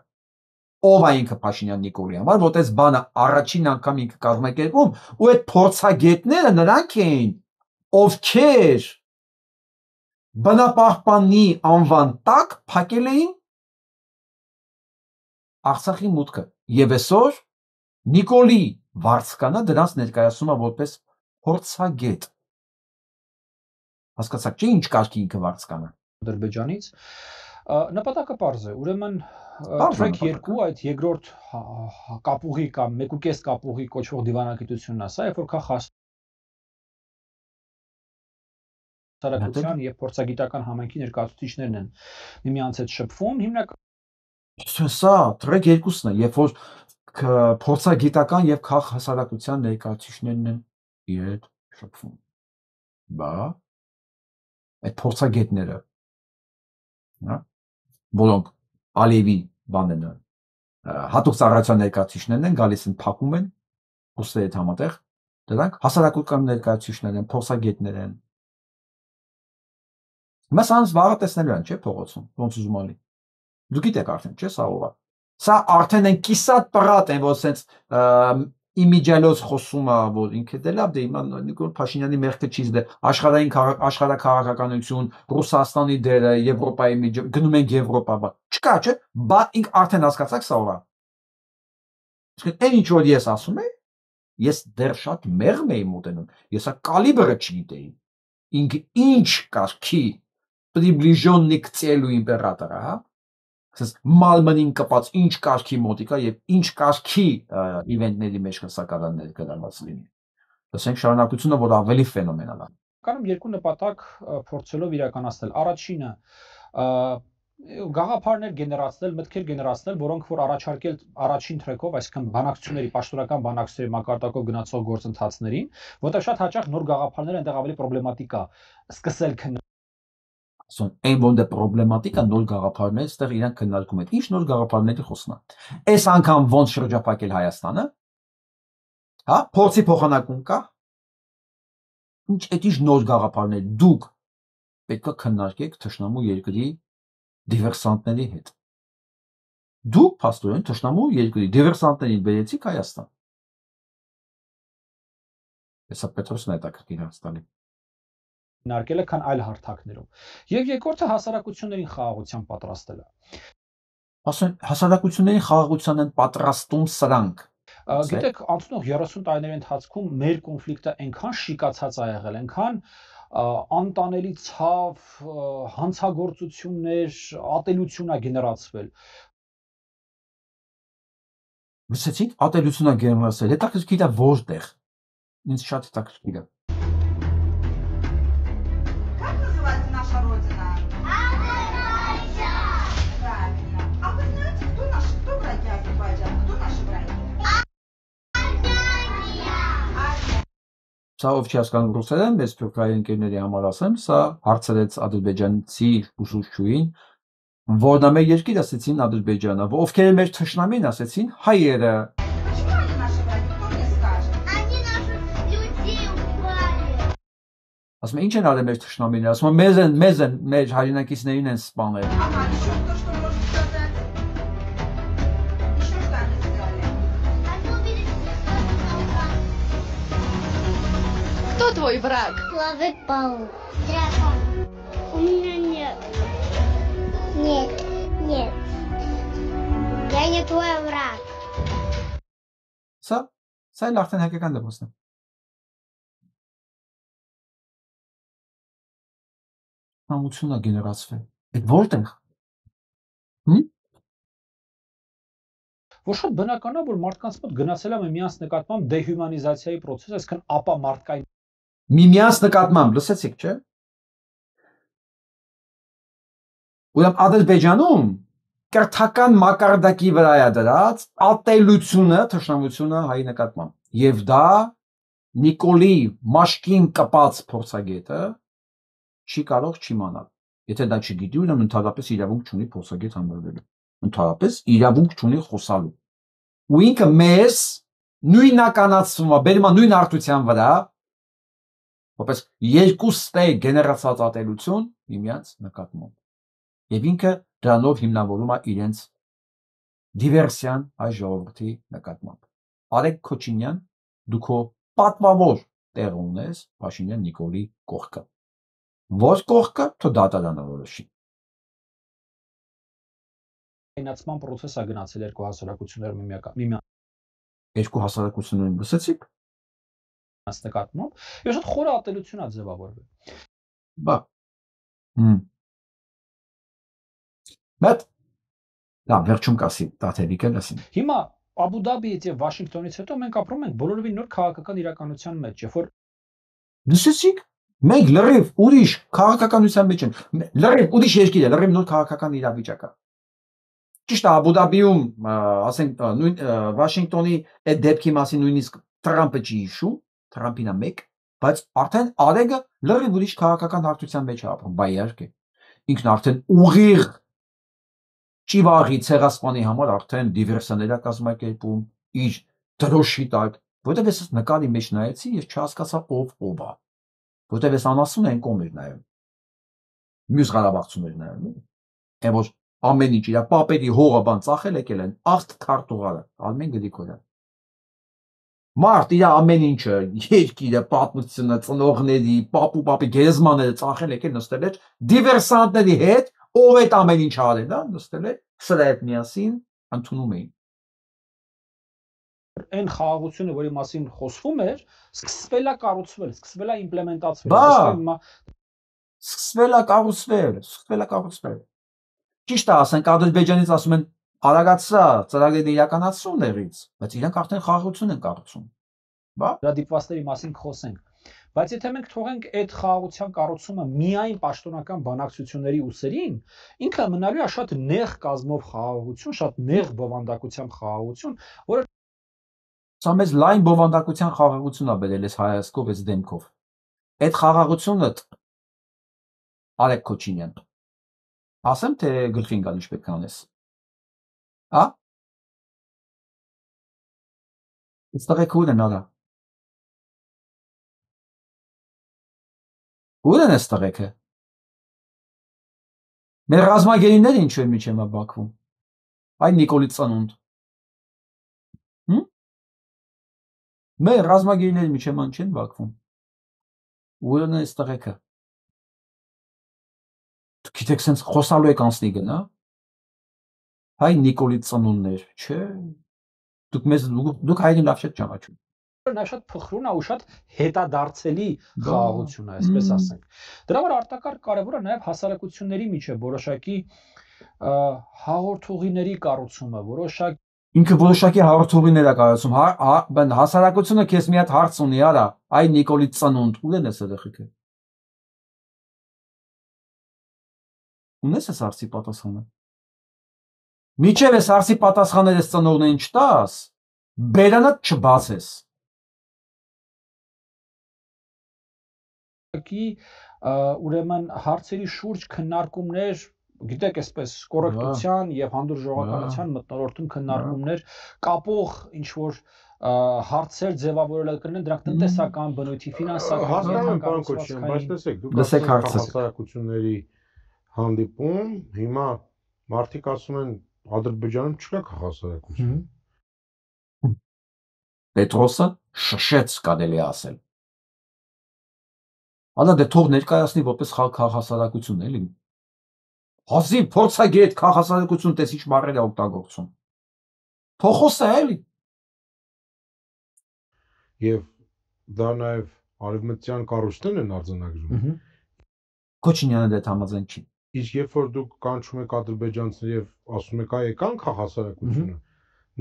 Ով է ինքը Փաշինյան Նիկոլյան, որ այս բանը առաջին անգամ ինքը կազմակերպում, ու այդ փորձագետները նրանք էին, ովքեր բնապահպանի անվան տակ փակել էին Արցախի մուտքը։ Եվ այսօր Նիկոլի վարձկանը դրանց ներկայացնում է որպես փորձագետ։ Հասկացաք, չէ՞ ինչ կարգի ինքը վարձկանը։ Ադրբեջանից նպատակը պարզ է, ուրեմն Track 2 այդ երկրորդ կապուղի կամ 1.5 կապուղի կոչվող դիվանագիտությունն է, սա երբ որ կա հասարակության եւ փորձագիտական համայնքի ներկայացուցիչներն են միմյանց հետ շփվում, հիմնական սա Track 2-ն է, երբ որ փորձագիտական եւ քաղ հասարակության ներկայացուցիչներն են իրար շփվում։ Բա այդ փորձագետները, որոնք Ալիևի բանն են, հատուկ ծառայության ներկայացուցիչներն են, գալիս են փակում են ուստի հետ համատեղ, դրանք հասարակական ներկայացուցիչներ են, փորձագետներ են։ Մաս անց վաղը տեսնելու են, չէ՞, փողոցում, ոնց ուզում ալի։ Դու գիտեք արդեն, չէ՞, սա ով է։ Սա արդեն են կիսատ պրատ են, որ սենց իմիջիալոց խոսում է, որ ինքը դե լավ դե հիմա Նիկոլ Փաշինյանի մեղքը չի դե աշխարհակաղակականություն, Ռուսաստանի դերը, Եվրոպայի գնում ենք Եվրոպա, չկա, չէ՞, բա ինք արդեն հասկացաք սա ով է։ Իսկ այն ինչ որ ես ասում եմ, ես դեռ շատ մեղմ էի մոտենում, ես սա կալիբրը չգիտեի։ Ինքը ինչ կարգի приближенный к целу императора, հա։ Մալմնին կպած ինչ կարգի մոտիկա եւ ինչ կարգի իվենտների մեջ կսակարաններ կդառնաց լինի։ Ասենք շարունակությունը, որ ավելի ֆենոմենալ է։ Կանում երկու նպատակ փորձելով իրականացնել։ Առաջինը գաղափարներ գեներացնել, մտքեր գեներացնել, որոնք որ առաջարկել առաջին թրեքով, այսինքն բանակցությունների, պաշտոնական բանակցությունների մակարդակով գնացող գործընթացներին, որտեղ շատ հաճախ նոր գաղափարներ այնտեղ ավելի պրոբլեմատիկ է սկսել Այն ոնց է պրոբլեմատիկա նոր գաղափարներ, այստեղ իրանք քննարկում են։ Ինչ նոր գաղափարների խոսքն է։ Այս անգամ ոնց շրջափակել Հայաստանը։ Հա, փորձի փոխանակում կա։ Այդ ինչ նոր գաղափարներ դուք պետք է քննարկեք թշնամու երկրի դիվերսանտների հետ։ Դուք փաստորեն թշնամու երկրի դիվերսանտներին բերեցիք Հայաստան։ Հեսա Պետրոսն է հետաքրքիր Հայաստանի։ Նարկելը քան այլ հարթակներում։ Եվ երկրորդը հասարակություններին խաղաղության պատրաստելը։ Ասեն հասարակությունների խաղաղության են պատրաստում սրանք։ Գիտեք, անցնող 30 տարիների ընթացքում մեր կոնֆլիկտը այնքան շիկացած ա եղել, այնքան անտանելի ցավ, հանցագործություններ, ատելություն ա գեներացվել։ Լսեցիք, ատելություն ա գեներացվել, հետաքրքիր է որտեղ։ Ինձ շատ հետաքրքիր է։ Սա ով չի հասկանում ռուսերեն, մեծ թուրքայի ընկերների համար ասեմ, սա հարցրեց ադրբեջանցի ուսուցչուհին, որն է մեր երկիր, ասեցին Ադրբեջանը, ովքեր են մեր թշնամին, ասեցին հայերը։ Ասում են ինչ են արել մեր թշնամիները, ասում են մեզ են մեր հայրենակիցներին են սպանել։ Кто твой враг? Человек-паук. Дракон. У меня нет. Нет. Я не твой враг. Սա էլ արդեն հայկական դեպոսն է։ Համություն է գեներացվել։ Այդ որտեղ։ Որ շատ բնական է, որ մարդկանց մոտ գնացել է միմյանց նկատմամբ դեհյումանիզացիայի process, այսինքն ապա մարդկային Միմյանց նկատմամբ, լսեցիք, չէ՞։ Ուրեմն Ադրբեջանում կրթական մակարդակի վրա է դրած ատելությունը, թշնամությունը հայի նկատմամբ։ Եվ դա Նիկոլի մաշկին կպած փորձագետը չի կարող չիմանալ։ Եթե դա չգիտի, ուրեմն ընդհանրապես իրավունք չունի փորձագետ համարվելու։ Ընդհանրապես իրավունք չունի խոսալու։ Ու ինքը մեզ նույնականացվում է, բերում է նույն արդյունության վրա, որպես երկու ստեյ գեներացած ատելություն միմյանց նկատմամբ։ Եվ ինքը դրանով հիմնավորում է իրենց դիվերսիան այս ժողովրդի նկատմամբ։ Արեգ Քոչինյան, դու քո պատմավոր տեղը ունես Փաշինյան Նիկոլի կողքը։ Ոչ կողքը, թո դատարանը որոշի։ Այնացման process է գնացել երկու հասարակություններում միմյանց Երկու հասարակություններում լսեցիք։ Նկատմամբ եւ շատ խորը ատելություն է ձևավորվել։ Բա։ Բայց դա վերջում կասի, դաթերիկը լսին։ Հիմա Աբու Դաբիից եւ Վաշինգտոնից հետո մենք ապրում ենք բոլորովին նոր քաղաքական իրականության մեջ, երբ որ լսեցիք, մենք լրիվ ուրիշ քաղաքականության մեջ ենք։ Լրիվ ուրիշ երկիր է, լրիվ նոր քաղաքական իրավիճակ է։ Ճիշտ է, Աբու Դաբիում, ասենք, նույն Վաշինգտոնի այդ դեպքի մասին նույնիսկ Թրամփը չի հիշում, Թրամփին է մեկ, բայց արդեն Արեգը լրիվ ուրիշ քաղաքական հարթության մեջ է ապրում, բայ իհարկե։ Ինքն արդեն ուղիղ Ճիվաղի ցեղասպանի համար արդեն դիվերսիաներ է կազմակերպում իր դրոշի տակ, որտեղ ես նկարի մեջ նայեցի եւ չհասկացա ով է։ Որտեղ ես անասուն են կոմեր նայում։ Մյուս Ղարաբաղցուներ նայում։ Այն որ ամեն ինչ իր պապերի հողը բան ծախել եկել են, աղտ քարտուղարը, Արմեն Գրիգորյան։ Մարդ իր ամեն ինչը, երկիրը, պատմությունը, ծնողների, պապի գերեզմաները ծախել եկել նստել էր դիվերսանտների հետ, ով այդ ամեն ինչ արել, դա նստել է սրա հետ միասին ընդունում էին։ Այն խաղաղությունը, որի մասին խոսվում էր, սկսվել է կառուցվել, սկսվել է իմպլեմենտացվել։ Բա, սկսվել է կառուցվել։ Ճիշտ է, ասենք Ադրբեջանից ասում են արագացա ծրագրերի իրականացում ներից, բայց իրանք արդեն խաղաղություն են կառուցում։ Բա, դրա դիպվածների մասին խոսենք։ Բայց եթե մենք թողենք այդ խաղաղության կառուցումը միայն պաշտոնական բանակցությունների ուսերին, ինքը մնալու է շատ նեղ կազմով խաղաղություն, շատ նեղ բովանդակությամբ խաղաղություն, որը սա մեզ լայն բովանդակության խաղաղություն է բերել այս հայացքով, այս դեմքով։ Այդ խաղաղությունը Արեգ Քոչինյան։ Ասեմ թե գլխին գալ ինչ պետք է անես։ Հա? Ստեղեք ուր են արա։ Ուր են այս տղեկը։ Մեր ռազմագերիները ինչու են միջև բակվում։ Այ Նիկոլի ծնունդ։ Մեր ռազմագերիները միջև չեն բակվում։ Ուր են այս տղեկը։ Գիտեք, sense խոսալու եք անցնի գնա։ Հայ Նիկոլի ծնունդներ, չէ։ Դուք հայերին լավ չեք ճանաչում։ Նա շատ փխրուն է ու շատ հետադարձելի խաղաղություն է, այսպես ասենք։ Դրա համար արտակարգ կարևոր է նաև հասարակությունների միջև որոշակի հաղորդողիների կառուցումը, որոշակի ինքը որոշակի հաղորդողիներ է կառուցում։ Հասարակությունը քեզ մի հատ հարց ունի, արա, այ Նիկոլի ծնունդ, ուր են այս երեխեքը։ Ունես այս հարցի պատասխանը։ Միջև այս հարցի պատասխաները ծնողներին չտաս, բերանդ չբացես։ Ուրեմն հարցերի շուրջ քննարկումներ, գիտեք, այսպես կոռեկտության եւ հանդուրժողականության մթնոլորտում քննարկումներ, կապող ինչ որ հարցեր ձևավորել կլինեն, դրանք տնտեսական բնույթի, ֆինանսական, հասկանում պարոն Քոչարյան, բայց տեսեք, դուք հասարակությունների հանդիպում, հիմա մարդիկ ասում են Ադրբեջանում չկա քաղաքասարակություն։ Պետրոսը շշեց կարելի ասել։ Ալա դե թող ներկայացնի որպես քաղաքասարակություն էլի։ Հազիվ փորձագետ քաղաքասարակություն տեսիչ բառեր է օգտագործում։ Թող խոսա էլի։ Եվ դա նաև արևմտյան կառույցներն են արձանագրում։ Քոչինյանը դե համաձայն չի։ Իսկ երբ որ դուք կանչում եք ադրբեջանցիներ եւ ասում եք այ եկան քաղաքասարակությունը,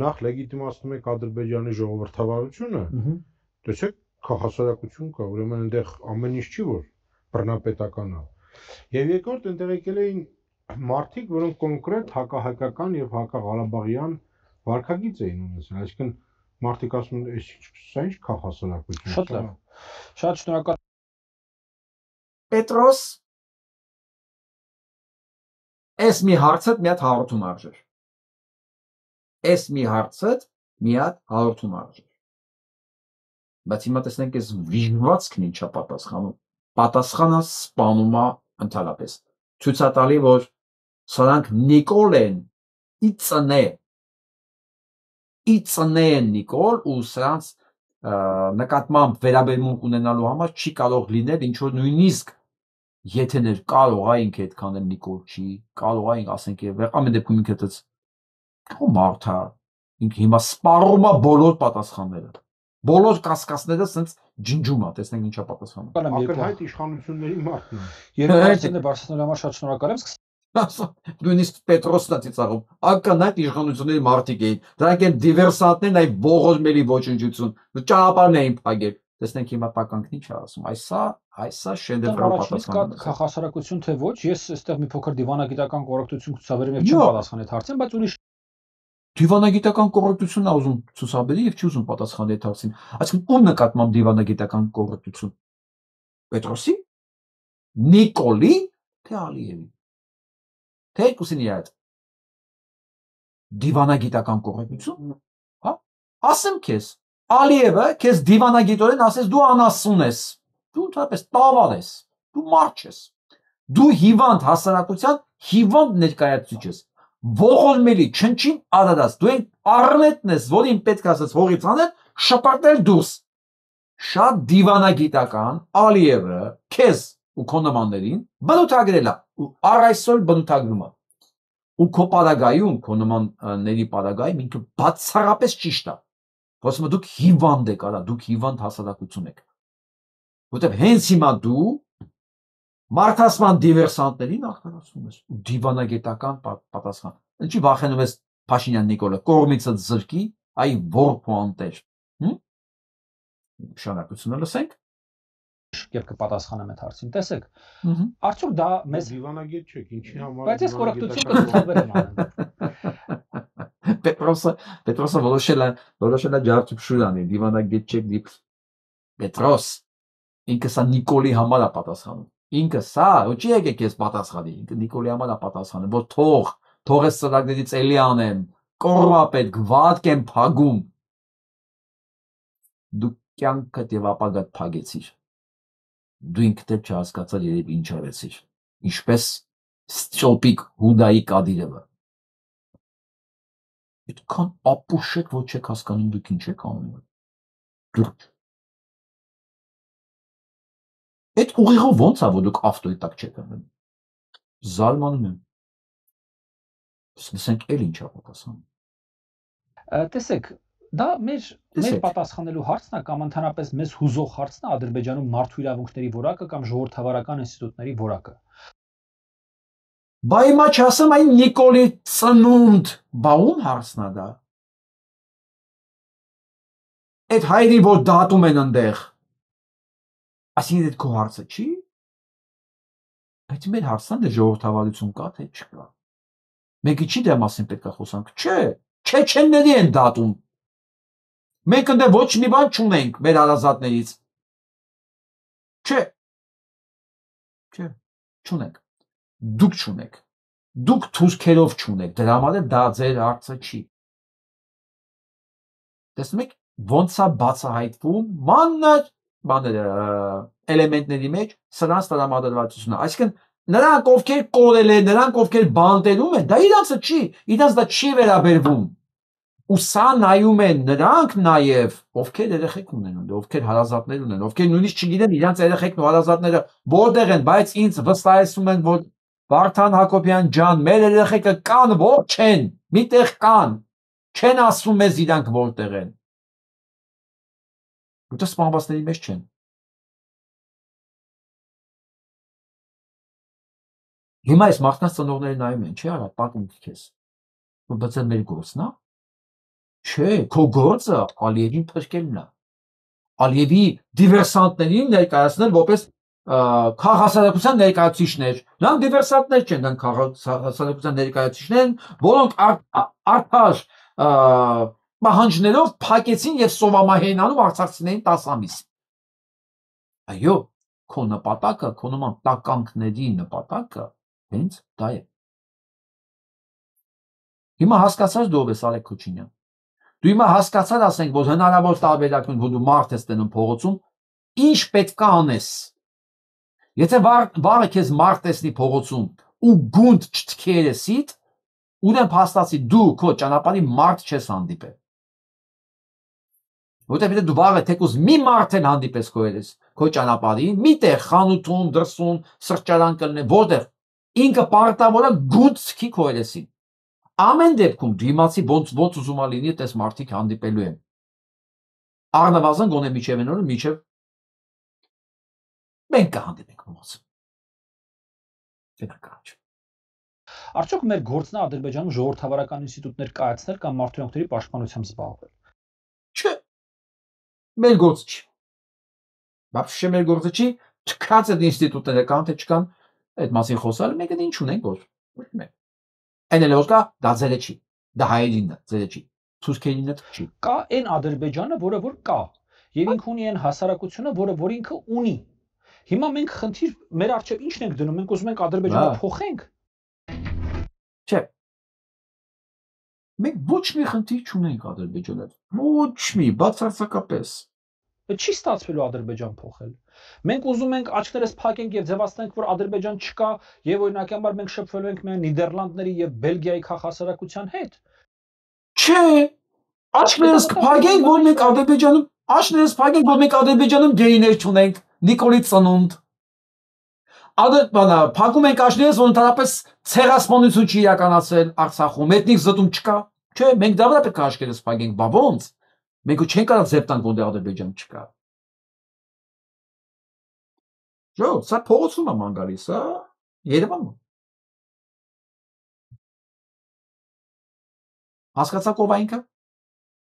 նախ լեգիտիմացնում եք Ադրբեջանի ժողովրդավարությունը, տեսեք քաղաքասարակություն կա, ուրեմն այնտեղ ամեն ինչ չի որ բռնապետական է։ Եվ երկրորդ այնտեղ եկել էին մարդիկ, որոնք կոնկրետ հակահայկական եւ հակաղարաբաղյան վարքագիծ էին ունեցել, այսինքն մարդիկ ասում են, սա ինչ քաղաքասարակություն է։ Շատ լավ։ Շատ շնորհակալ։ Պետրոս Էս մի հարցդ մի հատ հաղորդում արժեր։ Էս մի հարցդ մի հատ հաղորդում արժեր։ Բայց հիմա տեսնենք այս վիժվածքն ինչա պատասխանում։ Պատասխանը սպանում է ընդհանրապես։ Ցույց է տալի, որ սրանք Նիկոլ են, իծնե են Նիկոլ ու սրանց նկատմամբ վերաբերմունք ունենալու համար չի կարող լինել ինչ որ նույնիսկ եթե ներ կարող այնք այդքան էլ Նիկոլ չի, կարող այնք ասենք եւ ամեն դեպքում ինքը դից մարդ է, ինքը հիմա սպառում է բոլոր պատասխանները, բոլոր կասկածները սենց ջնջում է, տեսնենք ինչա պատասխանում։ Ակնհայտ իշխանությունների մարդն է։ Երկու հարցերը բարձրացնելու համար շատ շնորհակալ եմ։ Նույնիսկ Պետրոսն է ծիծաղում, ակնհայտ իշխանությունների մարդիկ էին, դրանք են դիվերսանտներն, այ ողորմելի ոչնչություն, ճանապարհն էին փակել։ Տեսնենք հիմա տականքն ինչ է ասում, այսա շեդևրալ պատասխանում է։ Քաղաքասարակություն թե ոչ, ես այստեղ մի փոքր դիվանագիտական կոռեկտություն ցուցաբերեմ եւ չեմ պատասխանի այդ հարցին, բայց ուրիշ դիվանագիտական կոռեկտությունն է ուզում ցուցաբերի եւ չի ուզում պատասխանի այդ հարցին։ Այսինքն ում նկատմամբ դիվանագիտական կոռեկտություն։ Պետրոսի, Նիկոլի, թե Ալիևի։ Թե երկուսին իրար։ Դիվանագիտական կոռեկտություն, հա? Ասեմ քեզ, Ալիևը քեզ դիվանագիտորեն ասես դու անասուն ես, դու ընդհանրապես տավար ես, դու մարդ ես, դու հիվանդ հասարակության հիվանդ ներկայացուցիչ ես, ողորմելի չնչին արարած, դու այն առնետն ես, որին պետք ասես հողից անել, շպրտել դուրս, շատ դիվանագիտական Ալիևը քեզ ու քո նմաններին բնութագրել է, ու առ այսօր բնութագրում է, ու քո պարագայում, քո նմանների պարագայում ինքը բացառապես ճիշտ է, Ոսում դուք հիվանդ եք, արա, դուք հիվանդ հասարակություն եք, որտեղ հենց հիմա դու մարդասման դիվերսանտներին ախտարացնում ես, ու դիվանագիտական պատասխան, ինչի վախենում ես Փաշինյան Նիկոլը, կողմիցը զրկի, այ որ պոանտեր, շանակությունը լսենք, Եվ կպատասխանեմ այդ հարցին, տեսեք, արդյոք դա մեզ դիվանագետ չեք, ինչի համար բայց ես կոռեկտություն կցուցաբերեմ անեմ։ Պետրոսը որոշել է ջարդուփշուր անի, դիվանագետ չեք, Պետրոս, ինքը սա Նիկոլի համար է պատասխանում, ինքը սա, ու չի եկեք ես պատասխանի, ինքը Նիկոլի համար է պատասխանում, որ թող ես ծրագրերից էլի անեմ, կոռուպետ, վատք եմ փագում, դու կյանքդ եւ ապագադ փագեցիր, Դու ինքդ էլ չհասկացար երբ ինչ արեցիր։ Ինչպես Ստյոպիկ Հուդայի Կադիրովը։ Այդքան ապուշ եք, որ չեք հասկանում դուք ինչ եք անում։ Դուք այդ ուղիղով ո՞նց է, որ դուք ավտոյի տակ չեք անում։ Զարմանում եմ։ Սկսենք էլ ինչ է պատասխանում։ Տեսեք, դա մեր պատասխանելու հարցն է կամ ընդհանրապես մեզ հուզող հարցն է Ադրբեջանում մարդու իրավունքների որակը կամ ժողովրդավարական ինստիտուտների որակը։ Բա հիմա չասեմ այն Նիկոլի ծնունդ, բա ում հարցն է դա։ Այդ հայրի որ դատում են ընդեղ։ Այսինքն այդ քո հարցը չի։ Բայց մեր հարցն է ժողովրդավարություն կա թե չկա։ Մեկի չի դրա մասին պետք է խոսանք։ Չէ, չեչենների են դատում։ Մենք ընդե ոչ մի բան չունենք մեր հարազատներից։ Չէ։ Չէ, չունենք։ Դուք չունեք։ Դուք թուրքերով չունեք։ Դրա համար դա ձեր հարցը չի։ Տեսնում եք, ոնց է բացահայտվում մանր էլեմենտների մեջ սրանց տրամադրվածությունը։ Այսինքն նրանք ովքեր կորել են, նրանք ովքեր բանտերում են, դա իրանցը չի, իրանց դա չի վերաբերվում։ Ու սա նայում են նրանք նաև, ովքեր երեխեք ունեն, ովքեր հարազատներ ունեն, ովքեր նույնիսկ չգիտեն իրանց երեխեքն ու հարազատները որտեղ են, բայց ինձ վստահեցնում են, որ Վարդան Հակոբյան ջան, մեր երեխեքը կան, որ չեն, միտեղ կան, չեն ասում մեզ իրանք որտեղ են։ Ուտը սպանվածների մեջ չեն։ Հիմա այս մարդկանց ծնողները նայում են, չի արա, պատմում քեզ։ Բայց մեր գործն է։ Չէ, քո գործը Ալիևին փրկելն է։ Ալիևի դիվերսանտներին ներկայացնել որպես քաղաքասարակության ներկայացուցիչներ։ Նրանք դիվերսանտներ չեն, նրանք քաղաքասարակության ներկայացուցիչներ են, որոնք արդար պահանջներով փակեցին եւ սովամահենանում արցախցիներին 10 ամիս։ Այո, քո նպատակը, քո նման տականքների նպատակը հենց դա է։ Հիմա հասկացած դու ով ես Արեգ Քոչինյան։ Դու հիմա հասկացար ասենք, որ հնարավոր տարբերակն որ դու մարդ ես տենում փողոցում, ինչ պետք է անես։ Եթե վաղը քեզ մարդ տեսնի փողոցում ու գունդ չթքի երեսիդ, ուրեմն փաստացի դու քո ճանապարհի մարդ չես հանդիպել։ Որտեղ դու վաղը թեկուզ մի մարդ էլ հանդիպես քո ճանապարհին, միտեղ խանութում, դրսում, սրճարան կլինի, որտեղ ինքը պարտավոր է գունդ թքի քո երեսին։ Ամեն դեպքում դիմացի ոնց ուզում է լինի, այդպես մարդիկ հանդիպելու են։ Առնվազն գոնե միջև են օրը, միջև մենք կհանդիպենք փողոցում։ Դե Արդյոք մեր գործն է Ադրբեջանում ժողովրդավարական ինստիտուտներ կայացնել կամ մարդու իրավունքների պաշտպանությամբ զբաղվել։ Չէ։ Մեր գործ չի։ Բաբշե մեր գործը չի, չկաց այդ ինստիտուտները կան թե չկան, այդ մասին խոսալ մեկը ինչ ունենք որ։ Ոչ մեկ։ Այն էլ որ կա, դա ձերը չի։ Դա հայերինն է, ձերը չի։ Թուրքերինը չի։ Կա այն Ադրբեջանը, որը որ կա, եւ ինքը ունի այն հասարակությունը, որ ինքը ունի։ Հիմա մենք խնդիր մեր առջև ի՞նչն ենք դնում, մենք ուզում ենք Ադրբեջանը փոխենք։ Չէ։ Մենք ոչ մի խնդիր չունենք Ադրբեջանը։ Ոչ մի, բացարձակապես։ Չի ստացվելու Ադրբեջան փոխել։ Մենք ուզում ենք աչքներս փակենք եւ ձևացնենք, որ Ադրբեջան չկա եւ օրինակաբար մենք շփվելու ենք միայն Նիդերլանդների եւ Բելգիայի քաղաքասարակության հետ։ Չէ։ Աչքներս փակենք, որ մենք Ադրբեջանում գեյներ չունենք, Նիկոլի ծնունդ։ Փակում ենք աչքներս, որ ընդհանրապես ցեղասպանություն չի իրականացել Արցախում, էթնիկ զտում չկա։ Չէ, մենք դա պետք է աչքերս փակենք, բա ո՞նց։ Մենք չենք կարող ձեպտանք, որ Ադրբեջան չկա։ Ժո, սա փողոցում է ման գալիս, հա, Երևանում։ Հասկացաք ով է ինքը։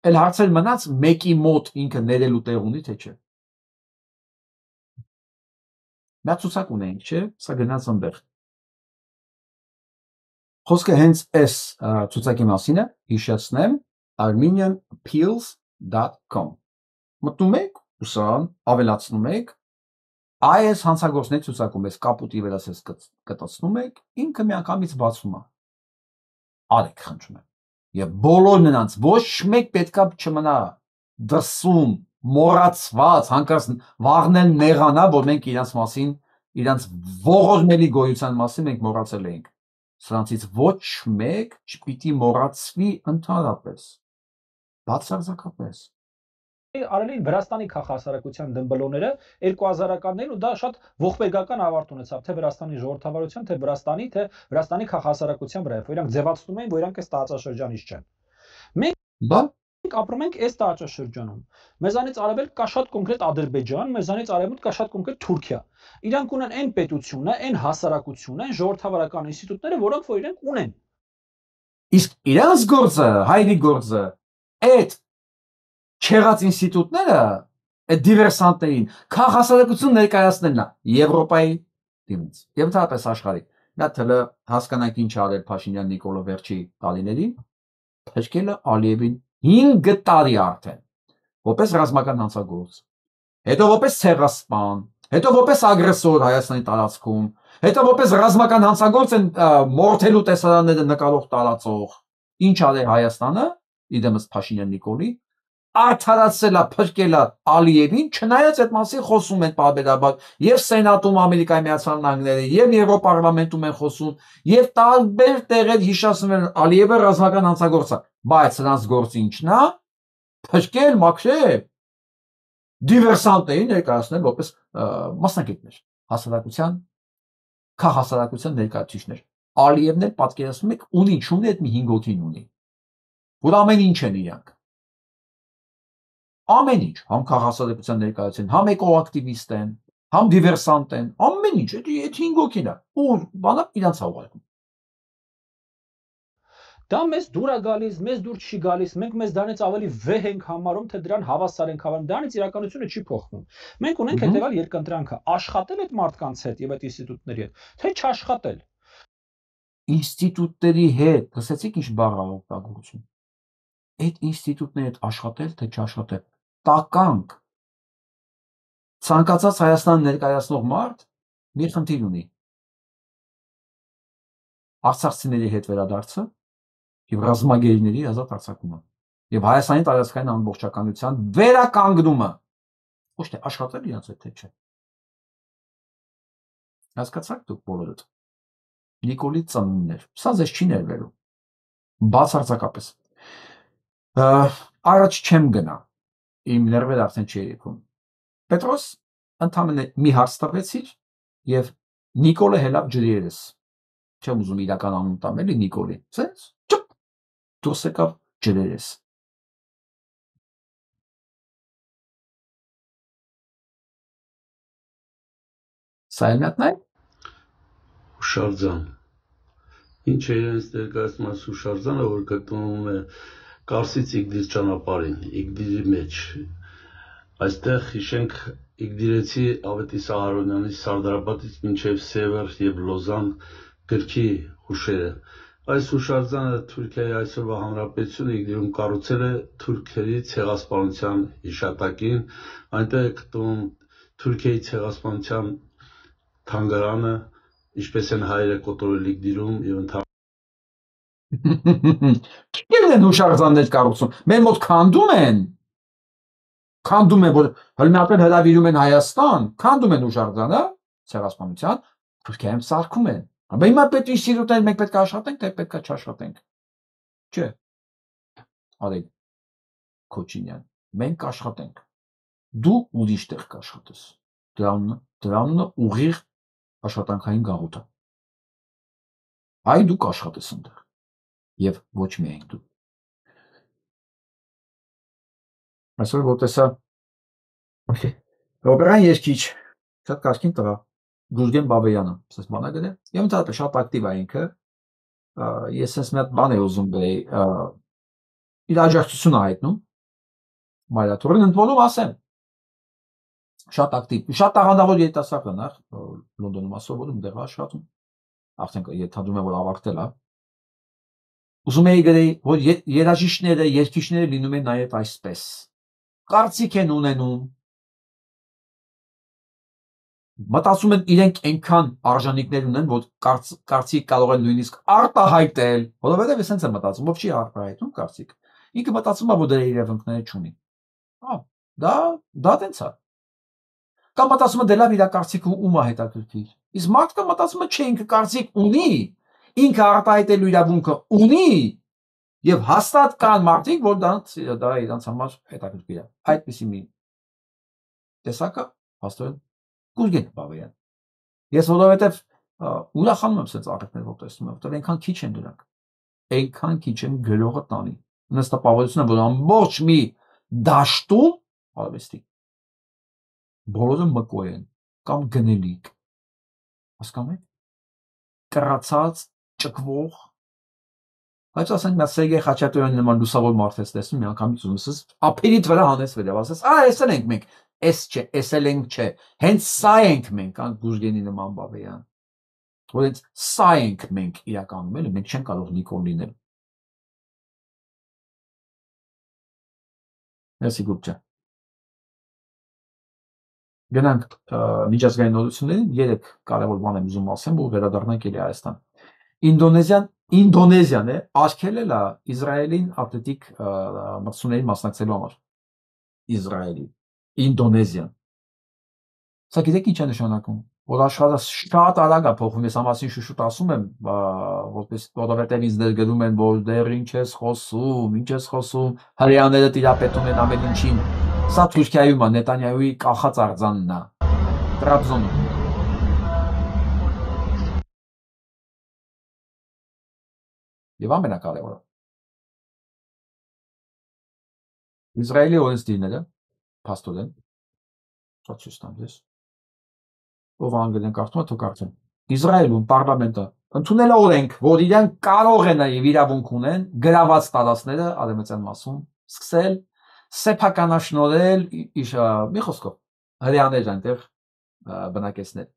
Էլ հարցեր մնաց մեկի մոտ ինքը ներելու տեղ ունի թե չէ։ Նա ցուցակ ունենք, չէ, սա գնաց այնտեղ։ Խոսքը հենց այս ցուցակի մասին է, հիշեցնեմ, armenianappeals.com մտնում եք, ուսան, ավելացնում եք, այս հանցագործների ցուցակում ես կապուտի վերած ես կտացնում եք, ինքը միանգամից բացում է։ Արեք խնդրում եմ։ Եվ բոլոր նրանց ոչ մեկ պետքա չմնա դրսում մոռացված, հանկարծ վաղնել նեղանա, որ մենք իրանց մասին, իրանց ողորմելի գոյության մասին մենք մոռացել էինք։ Սրանցից ոչ մեկ չպիտի մոռացվի ընդհանրապես, բացարձակապես։ Արել էին Վրաստանի քաղաքասարակության դմբլոները 2000-ականներին ու դա շատ ողբերգական ավարտ ունեցավ թե Վրաստանի ժողովրդավարության, թե Վրաստանի քաղաքասարակության վրա, որ իրանք ձևացնում էին, որ իրանք այս տարածաշրջանից չեն։ Մենք ապրում ենք այս տարածաշրջանում։ Մեզանից արևել կա շատ կոնկրետ Ադրբեջան, մեզանից արևմուտք կա շատ կոնկրետ Թուրքիա։ Իրանք ունեն այն պետությունը, այն հասարակությունը, այն ժողովրդավարական ինստիտուտները, որոնք որ իրենք ունեն։ Իսկ իրանց գործը, հայրի գործը, այդ չեղած ինստիտուտները, այդ դիվերսանտներին քաղաքասարակություն ներկայացնելն է Եվրոպայի դիմաց եւ ընդհանրապես աշխարհի։ Դա թելը հասկանանք ինչ արել Փաշինյան Նիկոլը վերջի տարիներին, փրկելը Ալիևին 5 տարի արդեն, որպես ռազմական հանցագործ, հետո որպես ցեղասպան, հետո որպես ագրեսոր Հայաստանի տարածքում, հետո որպես ռազմական հանցագործ են մորթելու տեսարանները նկարող տարածող, ինչ արել Հայաստանը, իդեմս Փաշինյան Նիկոլի, արդարացել է, փրկել է Ալիևին, չնայած այդ մասին խոսում են պարբերաբար եւ Սենատում Ամերիկայի Միացյալ Նահանգները, եւ Եվրոպարլամենտում են խոսում, եւ տարբեր տեղեր հիշեցնում են Ալիևը ռազմական հանցագործ է, բայց նրանց գործը ինչն է, փրկել, մաքրել, դիվերսանտներին ներկայացնել որպես մասնակիցներ, հասարակության, քաղաքասարակության ներկայացուցիչներ։ Ալիևն էլ պատկերացնում եք ունի, չունի այդ մի 5 հոգին ունի, որ ամեն ինչ են իրանք։ Ամեն ինչ, համ քաղաքասարակության ներկայացուցիչ, համ էկոակտիվիստ են, համ դիվերսանտ են, ամեն ինչ, այդ 5 հոգին է, ու բանը իրանց հաղորդում։ Դա մեզ դուր է գալիս, մեզ դուր չի գալիս, մենք մեզ դրանից ավելի վեհ ենք համարում, թե դրան հավասար ենք համարում, դրանից իրականությունը չի փոխվում։ Մենք ունենք հետևյալ երկընտրանքը, աշխատել այդ մարդկանց հետ եւ այդ ինստիտուտների հետ, թե չաշխատել։ Ինստիտուտների հետ, լսեցիք ինչ բառ օգտագործում։ Այդ ինստիտուտների հետ աշխատել, թե չաշխատել։ Տականք։ Ցանկացած Հայաստան ներկայացնող մարդ մի խնդիր ունի։ Արցախցիների հետ վերադարձը եւ ռազմագերիների ազատ արձակումը եւ Հայաստանի տարածքային ամբողջականության վերականգնումը, ոչ թե աշխատել իրաց հետ, թե չէ։ Հասկացաք դուք բոլորդ։ Նիկոլի ծնունդներ, սա ձեզ չի ներվելու։ Բացարձակապես։ Առաջ չեմ գնա։ Իմ ներվերը արդեն չի երիքում։ Պետրոս ընդամենը մի հարց տվեցիր եւ Նիկոլը հելավ ջրերս։ Չեմ ուզում իրական անուն տամ էլի Նիկոլի։ Սենց ճուպ դուրս եկավ ջրերս։ Սայմատնայ Հուշարձան։ Ինչ է իրենց ներկայացնում այս հուշարձանը, որ գտնվում է Կարսից Իգդիր ճանապարհին, Իգդիրի մեջ։ Այստեղ հիշենք Իգդիրեցի Ավետիս Ահարոնյանի Սարդարապետից մինչև Սևեր եւ Լոզան գրքի հուշերը։ Այս հուշարձանը Թուրքիայի այսօրվա հանրապետությունը Իգդիրում կառուցել է թուրքերի ցեղասպանության հիշատակին, այնտեղ է գտնվում Թուրքիայի ցեղասպանության թանգարանը, ինչպես են հայերը կոտորել Իգդիրում եւ Քիլն են հուշարձաններ կառուցում։ Մեր մոտ քանդում են, որ հլմիապեր հրավիրում են Հայաստան, քանդում են հուշարձանը, ցեղասպանության, Թուրքիայում սարքում են։ Բայց հիմա պետք է ինստիտուտներ մենք պետք է աշխատենք, թե պետք է չաշխատենք։ Չէ։ Արեք Քոչինյան, մենք աշխատենք։ Դու ուրիշ տեղ կաշխատես։ Դրանունը ուղիղ աշխատանքային գաղութ է։ Այ դու կաշխատես այնտեղ։ Եվ ոչ միայն դու։ Այսօր որ տեսա օպերան երկիչ, շատ կարգին տղա, Գուրգեն Բաբայանը, ասես բանագր է, եւ ընդհանրապես շատ ակտիվ է ինքը, ես sense մի հատ բան եմ ուզում բերեի, իր աջակցությունը հայտնում, մայրաթորին ընդվոլում ասեմ, շատ ակտիվ, շատ տաղանդավոր երիտասարդ է նախ, Լոնդոնում ասովորում, դեղ աշխատում, արդեն ենթադրում եմ, որ ավարտել է, ուզում էի գրեի, որ երաժիշտները, երգիչները լինում են նաև այսպես, կարծիք են ունենում, մտածում են իրենք այնքան արժանինքներ ունեն, որ կարծիք կարող են նույնիսկ արտահայտել, որովհետև էսենց է մտածում, ով չի արտահայտում կարծիք, ինքը մտածում է, որ դրա իրավունքները չունի։ Դա տենց է։ Կամ մտածում է դե լավ իր կարծիքը ում է հետաքրքիր։ Իսկ մարդը մտածում է չէ ինքը կարծիք ունի, ինքը արտահայտելու իրավունքը ունի եւ հաստատ կան մարդիկ, որ դա իրանց համար հետաքրքիր է։ Այդպիսի մի տեսակը հաստատ Գուրգեն Բաբայան։ Ես որովհետեւ ուրախանում եմ sense աղետներ որ տեսնում եմ, որտեղ այնքան քիչ են դրանք։ Այնքան քիչ են գրողը տանի։ Նստապահությունը որ ամբողջ մի դաշտում արվեստի բոլորը մկոյ են կամ գնելիք հասկանում եք կռացած ճկվող բայց ասենք նա Սերգեյ Խաչատուրյանի նման լուսավոր մարդ ես տեսնում մի անգամից ունես ափերիդ վրա հանեցվել եւ ասես էսել ենք մենք էս չէ էսել ենք չէ հենց սա ենք մենք կան Գուրգենի նման Բաբայան որ հենց սա ենք մենք իրականում էլ մենք չենք կարող Նիկոլ լինել Merci Գուրգեն Գնանք միջազգային նորություններին 3 կարևոր բան եմ ուզում ասեմ, որ վերադառնանք էլի Հայաստան։ Ինդոնեզիան է արգելել է Իսրայելին ատլետիկ մրցումներին մասնակցելու համար։ Իսրայելի, Ինդոնեզիան։ Սա գիտեք ինչ է նշանակում, որ աշխարհը շատ արագ է փոխվում, ես ամասին շուշուտ ասում եմ, որպես որովհետև ինձ ներգրում են, որ դեռ ինչ ես խոսում, հրեաները տիրապետում են ամեն ինչին։ Սա Թուրքիայում է, Նետանյահուի կախած արձանն է, Տրաբզոնում։ Եվ ամենակարևորը։ Իսրայելի օրենսդիրները, փաստորեն, շատ ցույց տամ ձեզ, ով անգլերեն կարդում է, թող կարդեն։ Իսրայելում պարլամենտը ընդունել է օրենք, որ իրենք կարող են եւ իրավունք ունեն գրաված տարածքները արևմտյան մասում սկսել սեփականաշնորհել մի խոսքով հրեաներ այնտեղ բնակեցնել։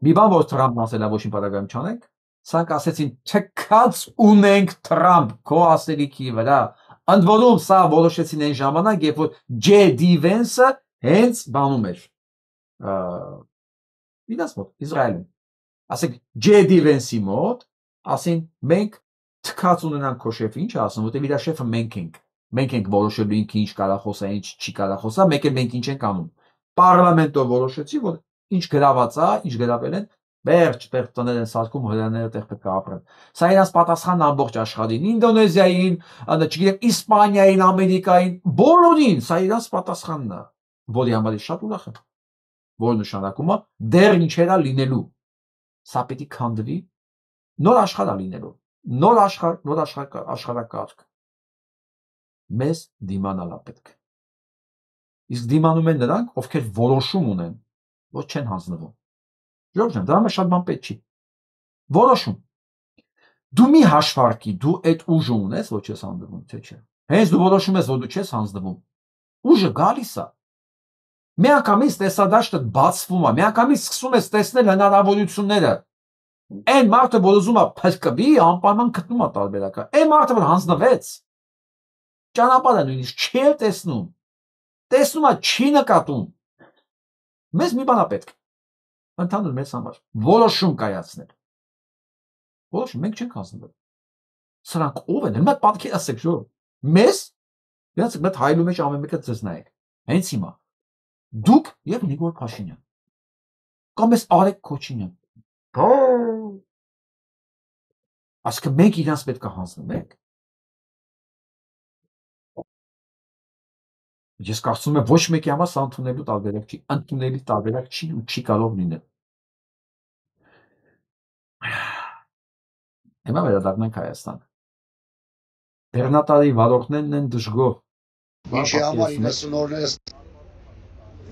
Մի բան որ Թրամփն ասել է ոչինչ բարակայում չանենք, սրանք ասեցին թքած ունենք Թրամփ քո ասելիքի վրա։ Ընդ որում սա որոշեցին այն ժամանակ, երբ որ J.D. Vance-ը հենց բանում էր իրաց մոտ Իսրայելում։ Ասենք J.D. Vance-ի մոտ, ասին մենք թքած ունենանք քո շեֆը, ինչ է ասում, որտեղ իր շեֆը մենք ենք։ Մենք ենք որոշելու ինքը ինչ կարող խոսա, ինչ չի կարող խոսա, մեկ էլ մենք ինչ ենք անում։ Պարլամենտը որոշեցի, որ ինչ գրաված է, ինչ գրավել են, վերջ տեղ տներ են սարքում հրեաները տեղ պետք է ապրեն։ Սա իրանց պատասխանն ամբողջ աշխարհին, Ինդոնեզիային, չգիտեմ, Իսպանիային, Ամերիկային, բոլորին, սա իրանց պատասխանն է, որի համար ես շատ ուրախ եմ, որ նշանակում է դեռ ինչեր է լինելու։ Սա պետք է քանդվի, նոր աշխարհ է լինելու, նոր աշխարհակարգ։ Մեզ դիմանալ է պետք։ Իսկ դիմանում են նրանք, ովքեր որոշում ունեն, որ չեն հանձնվում։ Ժորժ ջան, դրա մեջ շատ բան պետք չի։ Որոշում։ Դու մի հաշվարկի, դու այդ ուժը ունես, որ չես հանձնվում, թե չէ։ Հենց դու որոշում ես, որ դու չես հանձնվում։ Ուժը գալիս է։ Միանգամից տեսադաշտը բացվում է, միանգամից սկսում ես տեսնել հնարավորությունները։ Այն մարդը, որ ուզում է փրկվի, անպայման գտնում է տարբերակը։ Այն մարդը, որ հանձնվեց, ճանապարհը նույնիսկ չի տեսնում։ Տեսնում է, չի նկատում։ Մեզ մի բան է պետք։ Ընդհանուր մեզ համար որոշում կայացնել։ Որոշում մենք չենք հանձնվել։ Սրանք ով են։ Հիմա պատկերացեք, ժո։ Մեզ, դրանց մեծ հայլու մեջ ամեն մեկը ձեզ նայեք։ Հենց հիմա դուք եւ Նիկոլ Փաշինյան։ Կամ էս Արեգ Քոչինյան։ Ասկը մենք իրանց պետք է հանձնենք։ Ես կարծում եմ ոչ մեկի համար սա ընդունելու տարբերակ չի, ընդունելի տարբերակ չի ու չի կարող լինել։ Հիմա վերադառնանք Հայաստան։ Բեռնատարի վարորդներն են դժգոհ։ Ինչի համար 90 օրներս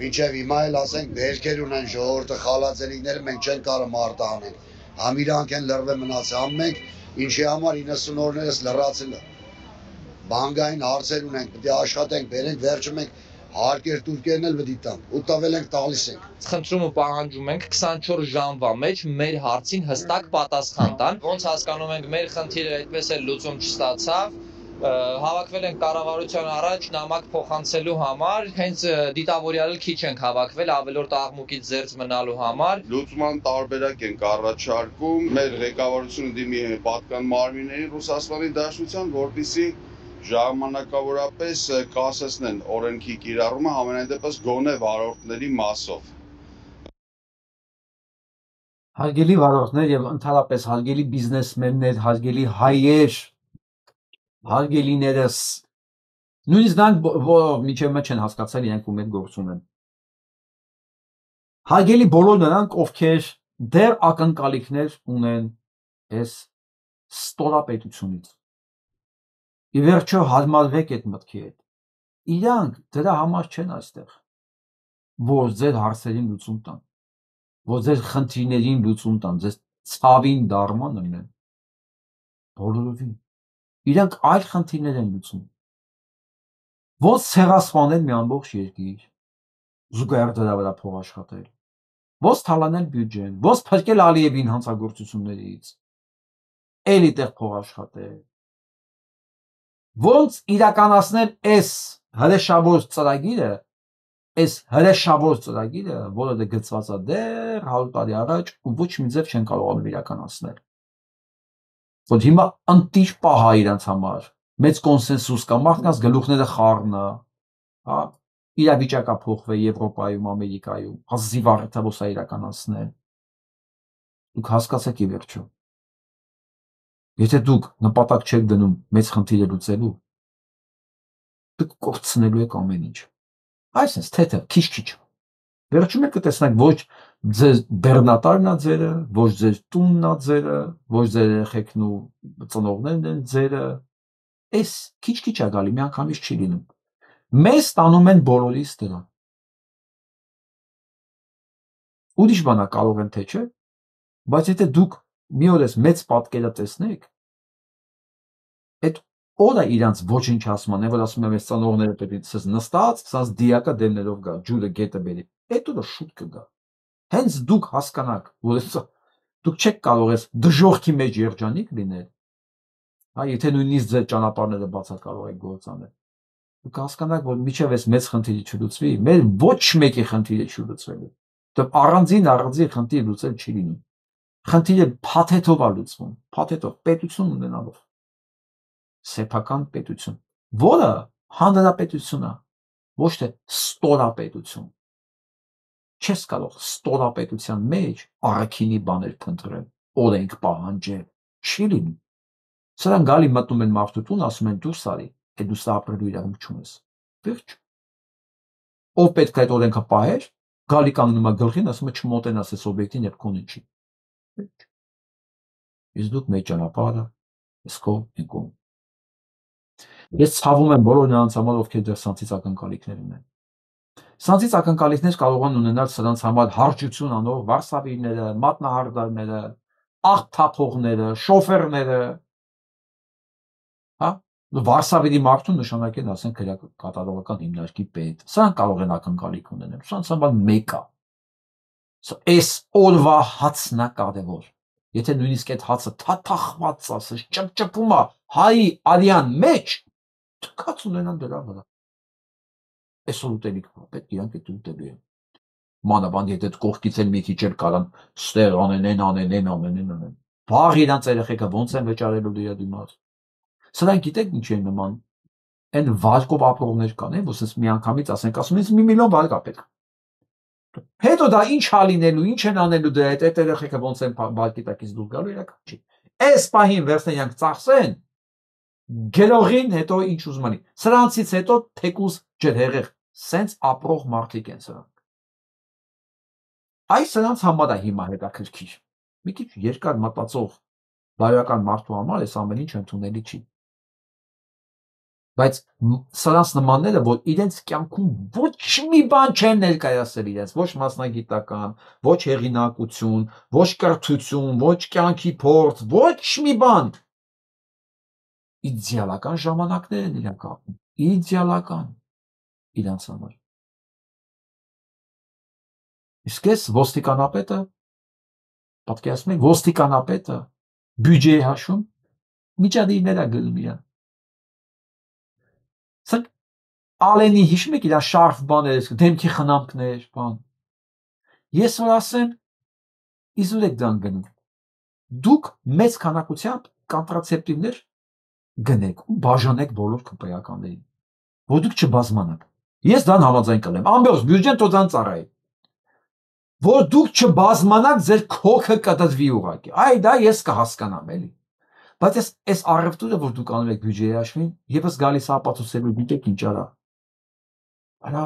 մինչև հիմա էլ ասենք բերքեր ունեն ժողովուրդը խալածելիքները մենք չենք կարող մարտահանել։ Համ իրանք են լրվել մնացել, համ մենք ինչի համար 90 օրներս լրացել է։ Բանկային հարցեր ունենք, պետք է աշխատենք, բերենք, վերջը մենք հարկեր տուրքերն էլ պետք է տանք, ու տվել ենք տալիս ենք։ Խնդրում ու պահանջում ենք 24 ժամվա մեջ մեր հարցին հստակ պատասխան տան։ Ոնց հասկանում ենք, մեր խնդիրը այդպես էլ լուծում չստացավ, հավաքվել ենք կառավարության առաջ նամակ փոխանցելու համար, հենց դիտավորյալ քիչ ենք հավաքվել ավելորդ աղմուկից զերծ մնալու համար։ Լուծման տարբերակ ենք առաջարկում մեր ղեկավարությունը դիմի պատկան մարմինների Ռուսաստանի Դաշնության, որպեսզի ժամանակավորապես կասեցնեն օրենքի կիրառումը համենայն դեպս գոնե վարորդների մասով։ Հարգելի վարորդներ եւ ընդհանրապես հարգելի բիզնեսմեններ, հարգելի հայեր, հարգելիներս, նույնիսկ նրանք, որ միջև մեջ են հասկացել իրենք ում են գործում են։ Հարգելի բոլոր նրանք, ովքեր դեռ ակնկալիքներ ունեն այս ստորապետությունից։ Ի վերջո հարմարվեք այդ մտքի հետ։ Իրանք դրա համար չեն այստեղ, որ ձեր հարցերին լուծում տան, որ ձեր խնդիրներին լուծում տան, ձեզ ցավին դարման ունեն։ Բոլորովին։ Իրանք այլ խնդիրներ են լուծում։ Ոնց ցեղասպանել մի ամբողջ երկիր, զուգահեռ դրա վրա փող աշխատել, ոնց թալանել բյուջեն, ոնց փրկել Ալիևին հանցագործություններից, էլի տեղ փող աշխատել, ոնց իրականացնել այս հրեշավոր ծրագիրը, որը դե գծված է դեռ 100 տարի առաջ ու ոչ մի ձև չեն կարողանում իրականացնել։ Որ հիմա ընտիր պահ է իրանց համար, մեծ կոնսենսուս կա, մարդկանց գլուխները խառն է, հա, իրավիճակը փոխվել Եվրոպայում, Ամերիկայում, հազիվ առթավոս է իրականացնել։ Դուք հասկացեք ի վերջո։ Եթե դուք նպատակ չեք դնում մեծ խնդիրը լուծելու, դուք կորցնելու եք ամեն ինչ։ Այսինքն թեթև, քիչ-քիչ։ Վերջում եք կտեսնեք ոչ ձեր բեռնատարն է ձերը, ոչ ձեր տունն է ձերը, ոչ ձեր երեխեքն ու ծնողներն են ձերը։ Այս քիչ-քիչ է գալի, միանգամից չի լինում։ Մեզ տանում են բոլորիս դրան։ Ուրիշ բան է կարող են թե չէ, բայց եթե դուք մի օր ես մեծ պատկերը տեսնեք, այդ օրը իրանց ոչինչ ասման է, որ ասում եմ, այս ծնողները պետք է ցած նստած, ցած դիակա դեմներով գա, ջուրը գետը բերի։ Այդ օրը շուտ կգա։ Հենց դուք հասկանաք, որ դուք չեք կարող ես դժոխքի մեջ երջանիկ լինել, հա, եթե նույնիսկ ձեր ճանապարհները բացակայող եք գործանել։ Դուք հասկանաք, որ միջև այս մեծ խնդիրը չլուծվի, մեր ոչ մեկի խնդիրը չի լուծվելու։ Դեռ առանձին խնդիր լուծել չի լինում։ Խնդիրը փաթեթով է լուծվում, փաթեթով, պետություն ունենալով։ Սեփական պետություն, որը հանրապետություն է, ոչ թե ստորապետություն։ Չես կարող ստորապետության մեջ առաքինի բաներ փնտրել, օրենք պահանջել, չի լինում։ Սրանք գալի մտնում են մարդու տուն, ասում են դուրս արի, այդ դու սա ապրելու իրավունք չունես։ Վերջ։ Ով պետք է այդ օրենքը պահեր, գալի կանգնում է գլխին, ասում է չմոտենաս այս օբյեկտին, երբ քոնը չի։ Վերջ։ Իսկ դուք մեր ճանապարհը, իսկ ով եկում։ Ես ցավում եմ բոլոր նրանց համար, ովքեր դեռ սանձից ակնկալիքներ ունեն։ Սանձից ակնկալիքներ կարող են ունենալ սրանց համար հարճություն անող վարսավիրները, մատնահարդարները, աղբթափողները, շոֆերները, հա, վարսավիրի մարդուն նշանակեն, ասենք, կատարողական հիմնարկի պետ։ Սրանք կարող են ակնկալիք ունենալ, սրանց համար մեկ է։ Այս օրվա հացն է կարևոր։ Եթե նույնիսկ այդ հացը թաթախված ասես, ճպճպում է հայի արյան մեջ, թքած ունենան դրա վրա։ Այսօր ուտելիք պետք իրանք այդ ուտելու են։ Մանավանդ եթե կողքից էլ մի քիչ էլ կարան ստեղ անեն։ Վաղ իրանց երեխեքը ոնց են վճարելու դրա դիմաց։ Սրանք գիտեք ինչ են նման։ Այն վարկով ապրողներ կան, որ ասես միանգամից ասենք, ասում են 1 միլիոն վարկ է պետք։ Հետո դա ինչ է լինելու, ինչ են անելու դրա այդ երեխեքը ոնց են վարկի տակից դուրս գալու իրական չի։ Այս պահին վերցնեն իրանք ծախսեն գերողին, հետո ինչ ուզում անի։ Սրանցից հետո թեկուզ ջրհեղեղ, սենց ապրող մարդիկ են սրանք։ Այս սրանց համար է հիմա հետաքրքիր։ Մի քիչ երկար մտածող բարոյական մարդու համար այս ամեն ինչ ընդունելի չի։ Բայց սրանց նմանները, որ իրենց կյանքում ոչ մի բան չեն ներկայացել իրենց, ոչ մասնագիտական, ոչ հեղինակություն, ոչ կրթություն, ոչ կյանքի փորձ, ոչ մի բան։ Իդեալական ժամանակներ են իրանք ապրում, իդեալական իրանց համար։ Իսկ այս ոստիկանապետը, պատկերացնում եք, ոստիկանապետը բյուջեի հաշվում միջադիրներ է գնում իրան։ Սա Ալենի հիշում եք իր շարֆ բաներ, դեմքի խնամքներ, բան։ Ես որ ասեմ, իզուր եք դան գնում։ Դուք մեծ քանակությամբ կոնտրացեպտիվներ գնեք ու բաժանեք բոլոր քպեականներին, որ դուք չբազմանաք։ Ես դրան համաձայն կլեմ, ամբողջ բյուջեն տոձան ծառայի, որ դուք չբազմանաք, ձեր քոքը կդդվի ուղղակի, այ դա ես կհասկանամ էլի, բայց այս առևտուրը, որ դուք անում եք բյուջեի հաշվին, եւս գալիս ապացուցելու դիտեք ինչ արա, արա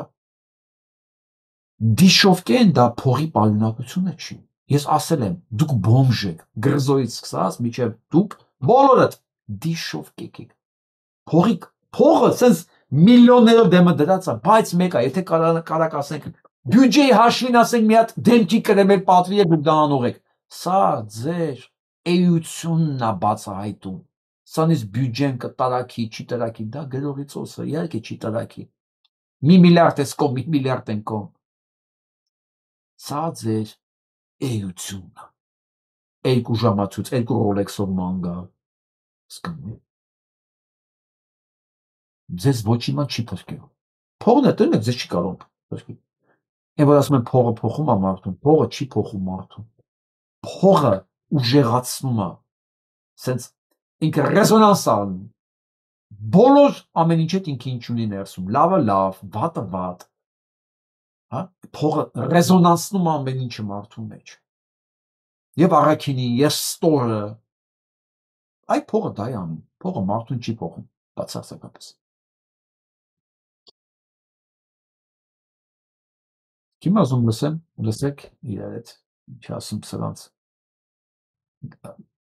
դիշովկեն դա փողի պարունակությունը չի, ես ասել եմ, դուք բոմժ եք, գրզոյից սկսած, միջև դուք բոլորդ դիշովկեք եք, փողը սենց միլիոններով դեմը դրած է, բայց մեկ է, եթե կարակ ասենք, բյուջեի հաշվին ասենք մի հատ դեմքի կրեմել պատվի եք դուք դա անող եք, սա ձեր էությունն է բացահայտում, սանից բյուջեն կտարակի, չի տարակի, դա գրողի ծոսը, իհարկե չի տարակի, մի միլիարդ ես կողմ, մի միլիարդ են կողմ, սա ձեր էությունն է, երկու ժամացուց, երկու ռոլեքսով ման գա, սկմի, ձեզ ոչ իման չի փրկելու, փողն է տրին եք, ձեզ չի կարող փրկել, են որ ասում են փողը փոխում է մարդուն, փողը չի փոխում մարդուն, փողը ուժեղացնում է, սենց ինքը ռեզոնանս է անում, բոլոր ամեն ինչ հետ ինքը ինչ ունի ներսում, լավը լավ, վատը վատ, փողը ռեզոնանսնում է ամեն ինչը մարդու մեջ, և առաքինին, և ստորը, այ փողը դա է անում, փողը մարդուն չի փոխում, բացարձակապես։ Kim ասում լսեք իրար հետ, ինչ ասում սրանց,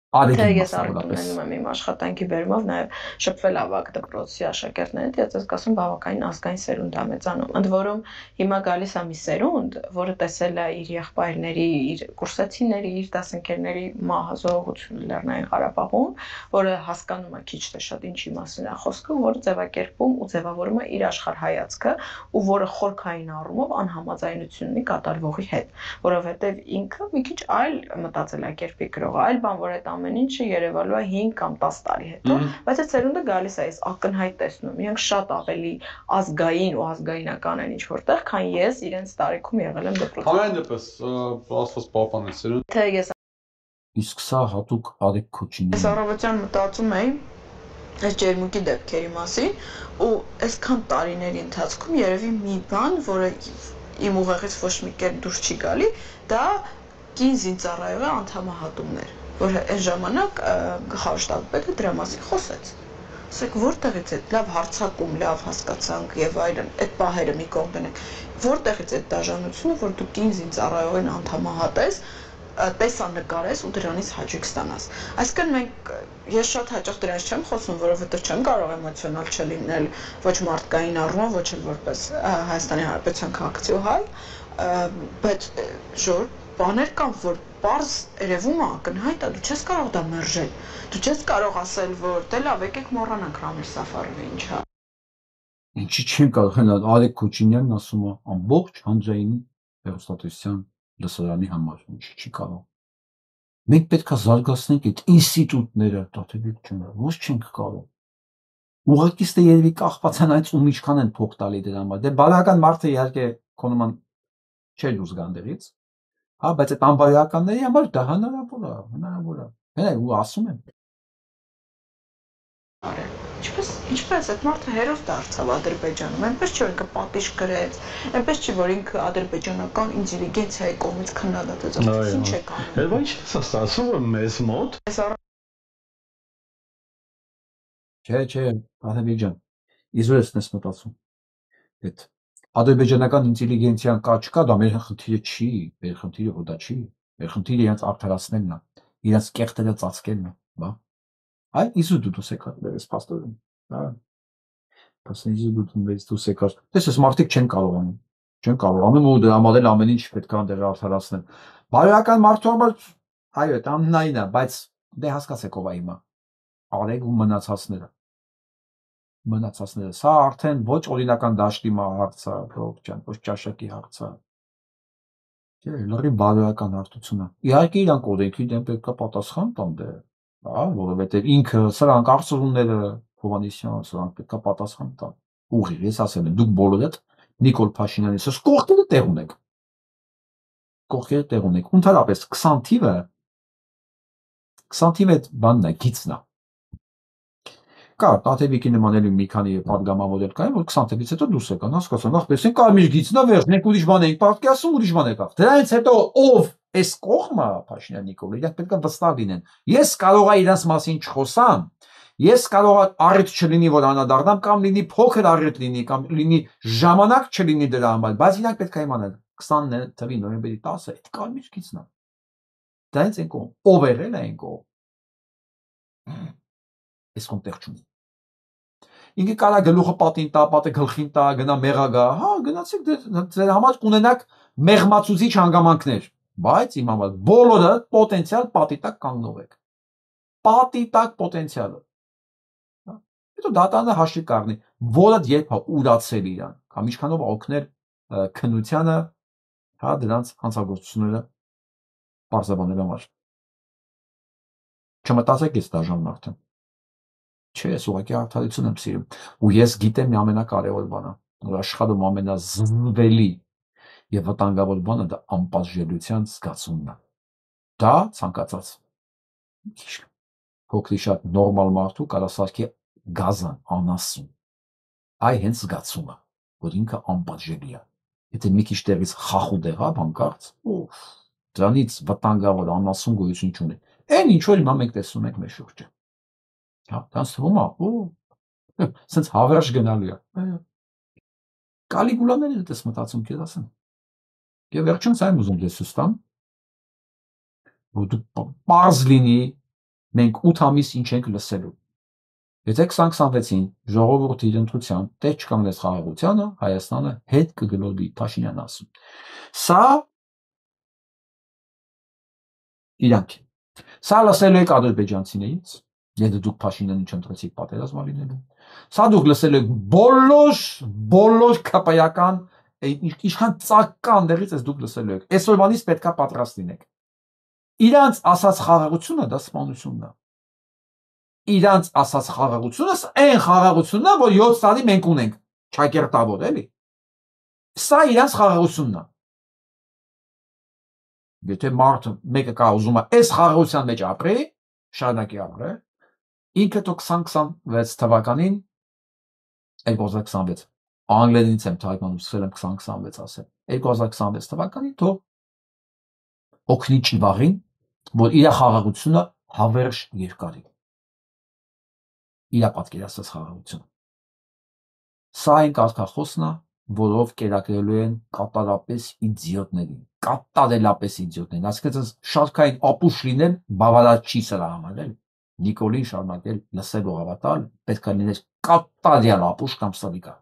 Թե ես արդյունքում եմ իմ աշխատանքի բերումով նաև շփվել ավագ դպրոցի աշակերտների հետ, ես կասեմ բավականին ազգային սերունդ է մեծանում, ընդ որում հիմա գալիս է մի սերունդ, որը տեսել է իր եղբայրների, իր կուրսեցիների, իր դասընկերների մահազողություն Լեռնային Ղարաբաղում, որը հասկանում է քիչ թե շատ ինչի մասին է խոսքը, որը ձևակերպում ու ձևավորում է իր աշխարհայացքը ու որը խորքային առումով անհամաձայնություն ունի կատարվողի հետ, որովհետև ինքը մի քիչ այլ մտածելակերպի գրող, այլ բան, որ այդ ամեն ինչը երևալու է 5 կամ 10 տարի հետո, բայց այդ սերունդը գալիս է այս ակնհայտ տեսնում, իրենք շատ ավելի ազգային ու ազգայնական են ինչ որտեղ, քան ես իրենց տարիքում եղել եմ դպրոցում։ Համեն դեպս Աստված պահպանի սերունդ։ Թե ես իսկ սա հատուկ Արեգ Քոչինի։ Ես առավոտյան մտածում էի այս ջերմուկի դեպքերի մասին ու այսքան տարիների ընթացքում երևի մի բան, որը իմ ուղեղից ոչ մի կերպ դուրս չի գալի, դա կին զինծառայողի անդամահատումներ, որ այն ժամանակ գլխավոր շտաբը դրա մասին խոսեց։ Ասեք որտեղից է լավ հարցակում, լավ հասկացանք եւ այլն, այդ պահերը մի կողմ դնենք։ Որտեղից է դաժանությունը, որ դու կին զինծառայողին անդամահատես, տեսանկարես ու դրանից հաճույք ստանաս։ Այսինքն ես շատ հաճախ դրանից չեմ խոսում, որովհետև չեմ կարող էմոցիոնալ չլինել ոչ մարդկային առումով, ոչ էլ որպես Հայաստանի Հանրապետության քաղաքացի ու հայ, բայց ժոր բաներ կան, որ պարզ երևում է ակնհայտ է, դու չես կարող դա մերժել, դու չես կարող ասել, որ դե լավ եկեք մոռանանք Ռամիլ Սաֆարովի ինչ է։ Ինչի չեն կարող, Արեգ Քոչինյանն ասում է ամբողջ հանրային հեռուստատեսության լսարանի համար, ինչի չի կարող։ Մենք պետք է զարգացնենք այդ ինստիտուտները, դատեբիք չունեն, ոչ չենք կարող։ Ուղղակի ստե երևի կախված են այնց ում ինչքան են փող տալի դրա համար։ Դե բարոյական մարդը իհարկե քո նման չէ դուրս գան դերից, հա, բայց այդ անբարոյականների համար դա հնարավոր է, հնարավոր է։ Հենց ու ասում եմ։ Ինչպես այդ մարդը հերոս դարձավ Ադրբեջանում, այնպես չէ որ ինքը պատիժ գրեց, այնպես չէ որ ինքը ադրբեջանական ինտելիգենցիայի կողմից քննադատեց, ինչ է կանում։ Էլ ոչ ասում եմ մեզ մոտ։ Չէ, Ադրբեջան։ Իզուր ես մտածում։ Այդ ադրբեջանական ինտելիգենցիան կա չկա, դա մեր խնդիրը չի, մեր խնդիրը որ դա չի, մեր խնդիրը իրենց արդարացնելն է, իրենց կեղտերը ծածկելն է, բա։ Այ իզուր դու եկա դերս փաստորեն, հա։ Փաստորեն իզուր դու դուս եկա։ Տեսես մարդիկ չեն կարողանում ու դրա համար էլ ամեն ինչ պետք է դեռ արդարացնել։ Բարոյական մարդու համար այո, դա անհնարին է, բայց դե հասկացեք ով է հիմա։ Արեգ ու մնացածները, սա արդեն ոչ օրինական դաշտի հարց է, ջան, ոչ ճաշակի հարց է։ Լրի բարոյական հարթություն է։ Իհարկե իրանք օրենքի դեմ պետք է պատասխան տան դե, հա, որովհետև ինքը սրանք արծրունները Հովհաննիսյան, սրանք պետք է պատասխան տան։ Ուղիղ, ես ասել եմ, դուք բոլորդ Նիկոլ Փաշինյանի սա կողքերը տեղ ունեք։ Կողքերը տեղ ունեք։ Ընդհանրապես 20 թիվը այդ բանն է, գիծն է։ Կա տաթևիկի նման էլի մի քանի պատգամավորել կային, որ 20 թվականից հետո դուրս եկան, հասկացան, ախպեսին կարմիր գիծնա վերջ, մեկ ուրիշ բան էինք պատկերացնում, ուրիշ բան եկավ։ Դրանից հետո ով այս կողմը Փաշինյան Նիկոլ, իրանք պետք է վստահ լինեն։ Ես կարող եմ իրանց մասին չխոսամ, ես կարող եմ առիթ չլինի, որ անդրադառնամ, կամ լինի փոքր առիթ լինի, կամ լինի ժամանակ չլինի դրա համար, բայց իրանք պետք է իմանան 20 թվականի նոյեմբերի 10-ը այդ կարմիր գիծն է։ Դրանից են կողմ, ով եղել է այն կողմ։ Այս կողմ տեղ չունի։ Ինքը կարա գլուխը պատին տա, պատը գլխին տա, գնա մեղագա, հա, գնացեք ձեր համար կունենաք մեղմացուցիչ հանգամանքներ, բայց իմ համար բոլորը պոտենցիալ պատի տակ կանգնող եք։ Պատի տակ պոտենցիալը։ Հետո դատարանը հաշվի կառնի, որը երբ է ուրացել իրան, կամ ինչքանով օգնել քննությանը, հա, դրանց հանցագործությունները պարզաբանել համար։ Չմտածեք ես դաժան մարդը։ Չէ, ես ուղղակի արդարություն եմ սիրում, ու ես գիտեմ մի ամենակարևոր բանը, որ աշխարհում ամենազզվելի եւ վտանգավոր բանը դա անպատժելիության զգացումն է։ Դա ցանկացած փոքրի շատ նորմալ մարդու կարա սարքի գազան, անասուն։ Այ հենց զգացումը, որ ինքը անպատժելի է։ Եթե մի քիչ տեղից խախուդ եղավ հանկարծ, դրանից վտանգավոր անասուն գոյություն չունի։ Այն ինչ որ հիմա մենք տեսնում ենք մեր շուրջը։ Հա, դրանց թվում է, սենց հավերժ գնալու է։ Կալիգուլաները դες մտածում քեզ ասեմ։ Եվ վերջում սա եմ ուզում դες ուստամ, որ դու պարզ լինի, մենք 8 ամիս ինչ ենք լսելու։ Եթե 2026-ին ժողովրդի ընտրության տեղ չկանգնես խաղաղությանը, Հայաստանը հետ կգլոբի, Փաշինյանն ասում։ Սա իրանք։ Սա լսելու եք ադրբեջանցիներից, եթե դուք Փաշինյանին չընտրեցիք պատերազմա լինելու։ Սա դուք լսելու եք բոլոր քպայական, ինչքան ծակկան դերից ես դուք լսելու եք։ Այսօրվանից պետքա պատրաստ լինեք։ Իրանց ասած խաղաղությունը դա սպանությունն է։ Իրանց ասած խաղաղությունը այն խաղաղությունն է, որ 7 տարի մենք ունենք, ճակերտավոր էլի։ Սա իրանց խաղաղությունն է։ Եթե մարդը մեկը կա ուզում է այս խաղաղության մեջ ապրի, շարունակի ապրել, ինքը թող 2026 թվականին 2026 անգլերենից եմ թարգմանում, սկսել եմ 2026 ասել։ 2026 թվականին թող օգնի ճիվաղին, որ իր խաղաղությունը հավերժ երկարի։ Իր պատկերացած խաղաղությունը։ Սա այն կարգախոսն է, որով կերակրելու են կատարապես իդիոտներին, կատարելապես իդիոտներին, այսինքն շարքային ապուշ լինել բավարար չի սրա համար, էլի։ Նիկոլին շարունակել լսել ու հավատալ, պետք է լինել կատարյալ ապուշ կամ սրիկա։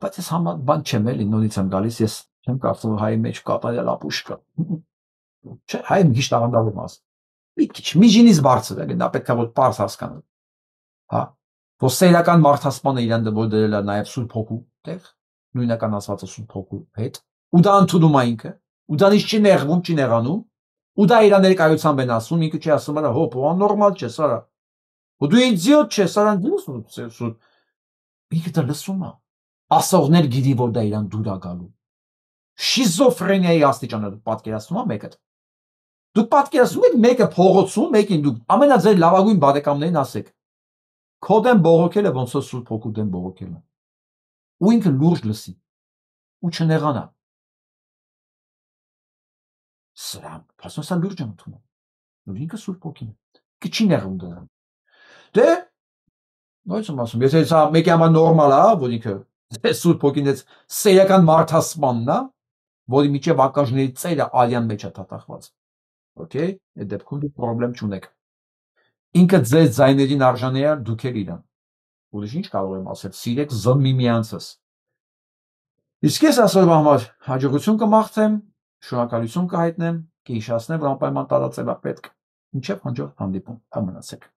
Բայց ես բան չեմ էլի, նորից եմ գալիս, ես չեմ կարծում հայի մեջ կատարյալ ապուշ կա։ Չէ, հայը մի քիչ տաղանդավոր մաս։ Մի քիչ, միջինից բարձր էլի, նա պետք է որ պարզ հասկանա։ Հա, որ սեյրական մարդասպանը իրան դրել է նաև Սուրբ Հոգու տեղ, նույնական ասվածը Սուրբ Հոգու հետ, ու դա ընդունում է ինքը, ու դրանից չի նեղվում, չի նեղանում, ու դա իր ներկայությամբ են ասում, ինքը չի ասում, հոպ, աննորմալ չէ, սա։ Ու դու իդիոտ չես, սարան դու ինքը դա լսում է։ Ասողներ գիտի, որ դա իրան դուր է գալու։ Շիզոֆրենիայի աստիճանը պատկերացնում ա մեկը։ Դուք պատկերացնում եք մեկը փողոցում, մեկին դուք ամենաձեր լավագույն բարեկամներին ասեք։ Քո դեմ բողոքելը ոնց որ Սուրբ Հոգու դեմ բողոքելը։ Ու ինքը լուրջ լսի։ Ու չնեղանա։ Սրա, ասում սա լուրջ եմ ընդունում։ Որ ինքը Սուրբ Հոգին է։ Չի նեղում դրան։ Դե, ո՞նց եմ ասում, եթե սա մեկի համար նորմալ է, որ ինքը Սուրբ Հոգին է սեյական մարդասպանն է, որի միջև ակաժների ծերը արյան մեջ է թաթախված։ Okay, այդ դեպքում դուք պրոբլեմ չունեք։ Ինքը ձեզ ձայներին արժանի է, դուք էլ իրան։ Ուրիշ ինչ կարող եմ ասել, սիրեք զոհ միմյանցս։ Իսկ ես այսօրվա համար հաջողություն կմաղթեմ, շնորհակալություն կհայտնեմ, կհիշեցնեմ, որ անպայման տարածել է պետք։ Մինչև հաջորդ հանդիպում, մնացեք։